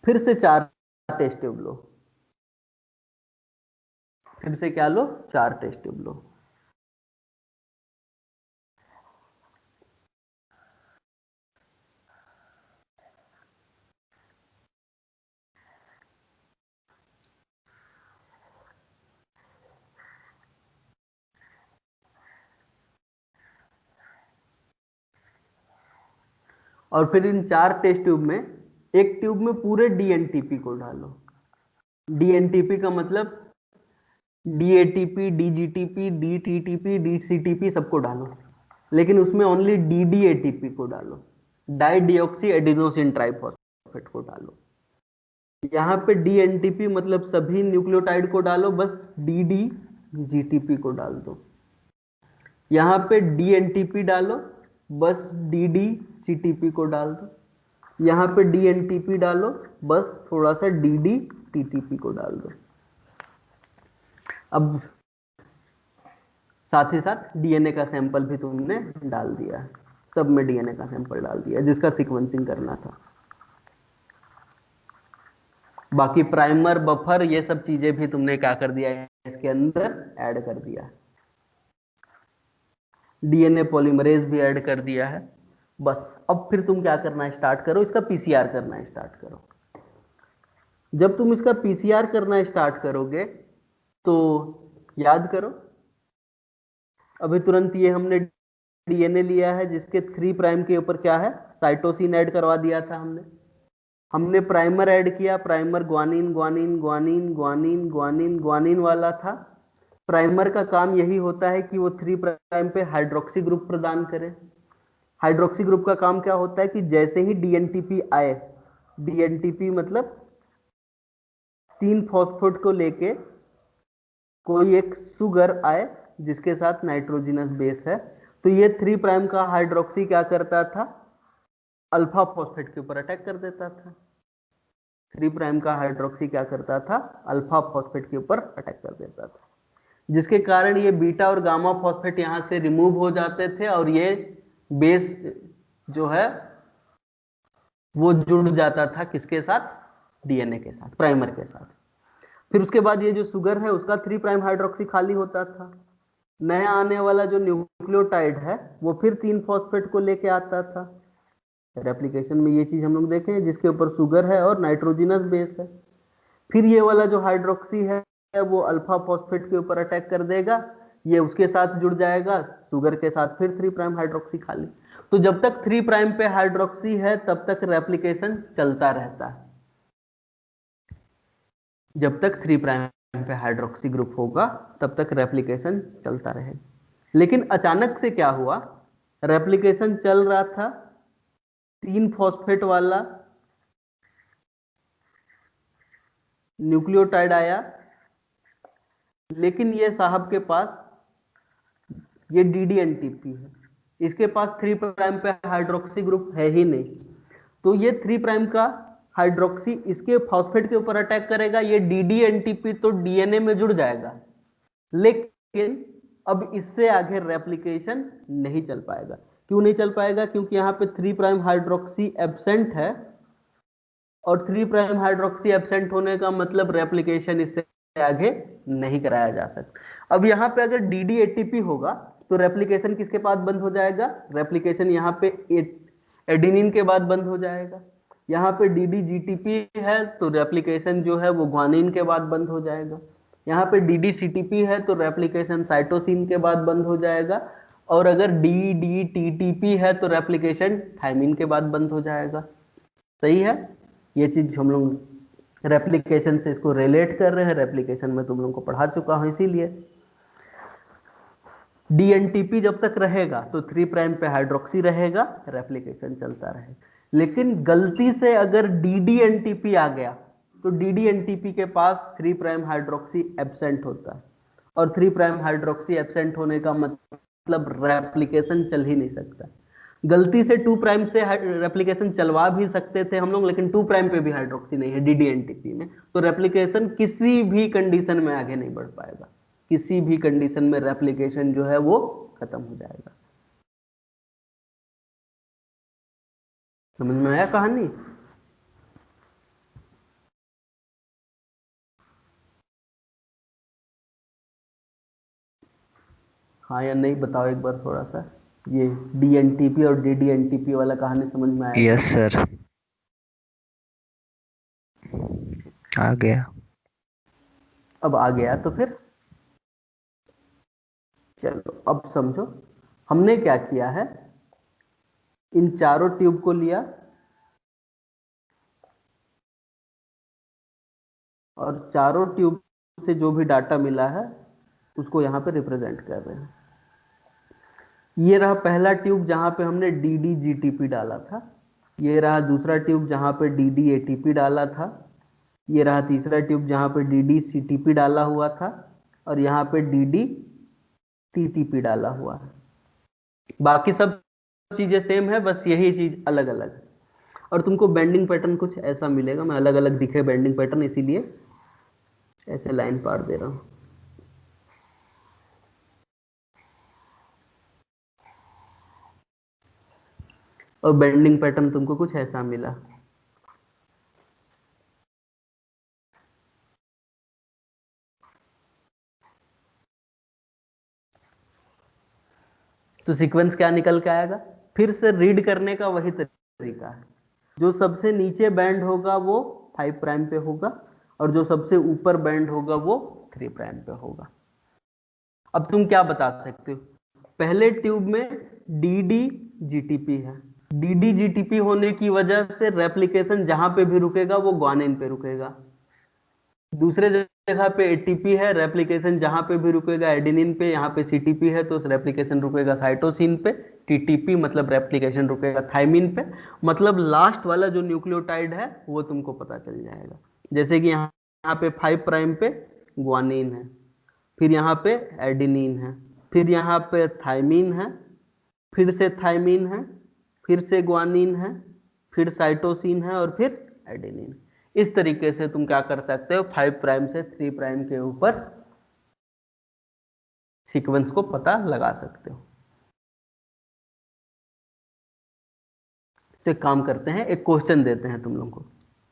फिर से 4 टेस्ट ट्यूब लो, फिर से क्या लो, 4 टेस्ट ट्यूब लो। और फिर इन 4 टेस्ट ट्यूब में एक ट्यूब में पूरे डीएनटीपी को डालो। डीएनटीपी का मतलब डीएटीपी, डीजीटीपी, डीटीटीपी, डीसीटीपी सबको डालो, लेकिन उसमें ओनली डीडीएटीपी को डालो, डाई डिऑक्सी एडिनोसिन ट्राइफॉस्फेट को डालो। यहाँ पे डीएनटीपी मतलब सभी न्यूक्लियोटाइड को डालो, बस डीडीजीटीपी को डाल दो। यहाँ पे डीएनटीपी डालो, बस डीडीसीटीपी को डाल दो। यहाँ पे डीएनटीपी डालो, बस थोड़ा सा डीडीटीटीपी को डाल दो। अब साथ ही साथ डीएनए का सैंपल भी तुमने डाल दिया, सब में डीएनए का सैंपल डाल दिया जिसका सीक्वेंसिंग करना था। बाकी प्राइमर, बफर, ये सब चीजें भी तुमने क्या कर दिया है, इसके अंदर ऐड कर दिया। डीएनए पॉलीमरेज भी ऐड कर दिया है। बस अब फिर तुम क्या करना स्टार्ट करो, इसका पीसीआर करना स्टार्ट करो। जब तुम इसका पीसीआर करना स्टार्ट करोगे तो याद करो, अभी तुरंत ये हमने डीएनए लिया है जिसके 3 प्राइम के ऊपर क्या है, साइटोसिन ऐड करवा दिया था हमने प्राइमर ऐड किया। Primer guanine guanine guanine guanine guanine guanine वाला था। प्राइमर का काम यही होता है कि वो 3 प्राइम पे हाइड्रोक्सी ग्रुप प्रदान करे। हाइड्रोक्सी ग्रुप का काम क्या होता है कि जैसे ही डीएनटीपी आए, डीएनटीपी मतलब 3 फॉस्फेट को लेके कोई एक सुगर आए जिसके साथ नाइट्रोजनस बेस है, तो ये 3 प्राइम का हाइड्रोक्सी क्या करता था, अल्फा फॉस्फेट के ऊपर अटैक कर देता था। 3 प्राइम का हाइड्रोक्सी क्या करता था, अल्फा फॉस्फेट के ऊपर अटैक कर देता था, जिसके कारण ये बीटा और गामा फॉस्फेट यहां से रिमूव हो जाते थे और ये बेस जो है वो जुड़ जाता था किसके साथ, डीएनए के साथ, प्राइमर के साथ। फिर उसके बाद ये जो शुगर है उसका 3 प्राइम हाइड्रोक्सी खाली होता था। नया आने वाला जो न्यूक्लियोटाइड है वो फिर 3 फॉस्फेट को लेके आता था। रेप्लिकेशन में ये चीज हम लोग देखे हैं जिसके ऊपर शुगर है और नाइट्रोजनस बेस है। फिर ये वाला जो हाइड्रोक्सी है वो अल्फा फॉस्फेट के ऊपर अटैक कर देगा, ये उसके साथ जुड़ जाएगा, शुगर के साथ फिर 3 प्राइम हाइड्रोक्सी खाली। तो जब तक 3 प्राइम पे हाइड्रोक्सी है तब तक रेप्लिकेशन चलता रहता है। जब तक 3 प्राइम पे हाइड्रोक्सी ग्रुप होगा तब तक रेप्लिकेशन चलता रहेगा। लेकिन अचानक से क्या हुआ, रेप्लिकेशन चल रहा था, 3 फॉस्फेट वाला न्यूक्लियोटाइड आया, लेकिन ये साहब के पास ये डीडीएनटीपी है, इसके पास 3 प्राइम पे हाइड्रोक्सी ग्रुप है ही नहीं। तो ये 3 प्राइम का हाइड्रोक्सी इसके फॉस्फेट के ऊपर अटैक करेगा, ये डीडीएनटीपी तो डीएनए में जुड़ जाएगा, लेकिन अब इससे आगे रेप्लिकेशन नहीं चल पाएगा। क्यों नहीं चल पाएगा, क्योंकि यहाँ पे 3 प्राइम हाइड्रोक्सी एब्सेंट है, और 3 प्राइम हाइड्रोक्सी एब्सेंट होने का मतलब रेप्लिकेशन इससे आगे नहीं कराया जा सकता। अब यहाँ पे अगर डीडीएटीपी होगा तो रेप्लिकेशन किसके बाद बंद हो जाएगा, रेप्लिकेशन यहाँ पे एडिनिन के बाद बंद हो जाएगा। यहाँ पे डीडीजीटीपी है तो रेप्लिकेशन जो है वो ग्वानिन के बाद बंद हो जाएगा। यहाँ पे डीडीसीटीपी है तो रेप्लिकेशन साइटोसिन के बाद बंद हो जाएगा, और अगर डीडीटीटीपी है तो रेप्लिकेशन थायमिन के बाद बंद हो जाएगा। सही है, ये चीज हम लोग रेप्लिकेशन से इसको रिलेट कर रहे हैं, रेप्लिकेशन में तुम लोगों को पढ़ा चुका हूं। इसीलिए डीएनटीपी जब तक रहेगा तो 3 प्राइम पे हाइड्रोक्सी रहेगा, रेप्लिकेशन चलता रहेगा। लेकिन गलती से अगर डीडीएनटीपी आ गया तो डीडीएनटीपी के पास 3 प्राइम हाइड्रोक्सी एब्सेंट होता है, और 3 प्राइम हाइड्रोक्सी एब्सेंट होने का मतलब रेप्लिकेशन चल ही नहीं सकता। गलती से 2 प्राइम से रेप्लिकेशन चलवा भी सकते थे हम लोग, लेकिन 2 प्राइम पे भी हाइड्रोक्सी नहीं है डीडीएनटीपी में, तो रेप्लिकेशन किसी भी कंडीशन में आगे नहीं बढ़ पाएगा। किसी भी कंडीशन में रेप्लिकेशन जो है वो खत्म हो जाएगा। समझ में आया कहानी? हाँ या नहीं बताओ एक बार थोड़ा सा, ये डीएनटीपी और डीडीएनटीपी वाला कहानी समझ में आया? यस सर, आ गया। अब आ गया तो फिर चलो अब समझो हमने क्या किया है। इन चारों ट्यूब को लिया और चारों ट्यूब से जो भी डाटा मिला है उसको यहाँ पे रिप्रेजेंट कर रहे हैं। ये रहा पहला ट्यूब जहाँ पे हमने DDGTP डाला था, ये रहा दूसरा ट्यूब जहाँ पे DDATP डाला था, ये रहा तीसरा ट्यूब जहाँ पे DDCTP डाला हुआ था और यहाँ पे DDTTP डाला हुआ है। बाकी सब चीजें सेम है, बस यही चीज अलग अलग है। और तुमको बेंडिंग पैटर्न कुछ ऐसा मिलेगा, मैं अलग अलग दिखे बेंडिंग पैटर्न इसीलिए ऐसे लाइन पार दे रहा हूं। और बेंडिंग पैटर्न तुमको कुछ ऐसा मिला। तो सीक्वेंस क्या निकल के आएगा? फिर से रीड करने का वही तरीका है, जो सबसे नीचे बैंड होगा वो 5 प्राइम पे होगा और जो सबसे ऊपर बैंड होगा वो 3 प्राइम पे होगा। अब तुम क्या बता सकते हो? पहले ट्यूब में DDGTP है, DDGTP होने की वजह से रेप्लिकेशन जहां पे भी रुकेगा वो ग्वानिन पे रुकेगा। दूसरे जगह पे ATP है, रेप्लिकेशन जहां पे भी रुकेगा एडेनिन पे, यहाँ पे CTP है तो रेप्लिकेशन रुकेगा साइटोसिन पे, TTP मतलब रेप्लिकेशन रुकेगा थाइमिन पे। मतलब लास्ट वाला जो न्यूक्लियोटाइड है वो तुमको पता चल जाएगा। जैसे कि यहाँ पे 5 प्राइम पे ग्वानिन है, फिर यहाँ पे एडेनिन है, फिर यहाँ पे थाइमिन है, फिर से थाइमिन है, फिर से ग्वानिन है, फिर साइटोसिन है और फिर एडेनिन। इस तरीके से तुम क्या कर सकते हो, 5 प्राइम से 3 प्राइम के ऊपर सीक्वेंस को पता लगा सकते हो। तो एक काम करते हैं, एक क्वेश्चन देते हैं तुम लोगों को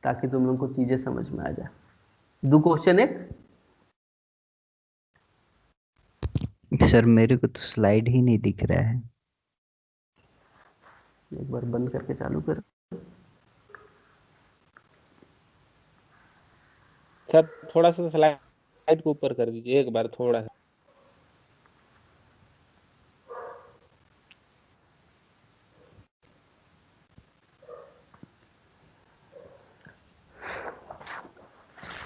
ताकि तुम लोगों को चीजें समझ में आ जाए। दो क्वेश्चन एक। सर मेरे को तो स्लाइड ही नहीं दिख रहा है। एक बार बंद करके चालू कर। सर थोड़ा सा स्लाइड को ऊपर कर दीजिए एक बार, थोड़ा सा।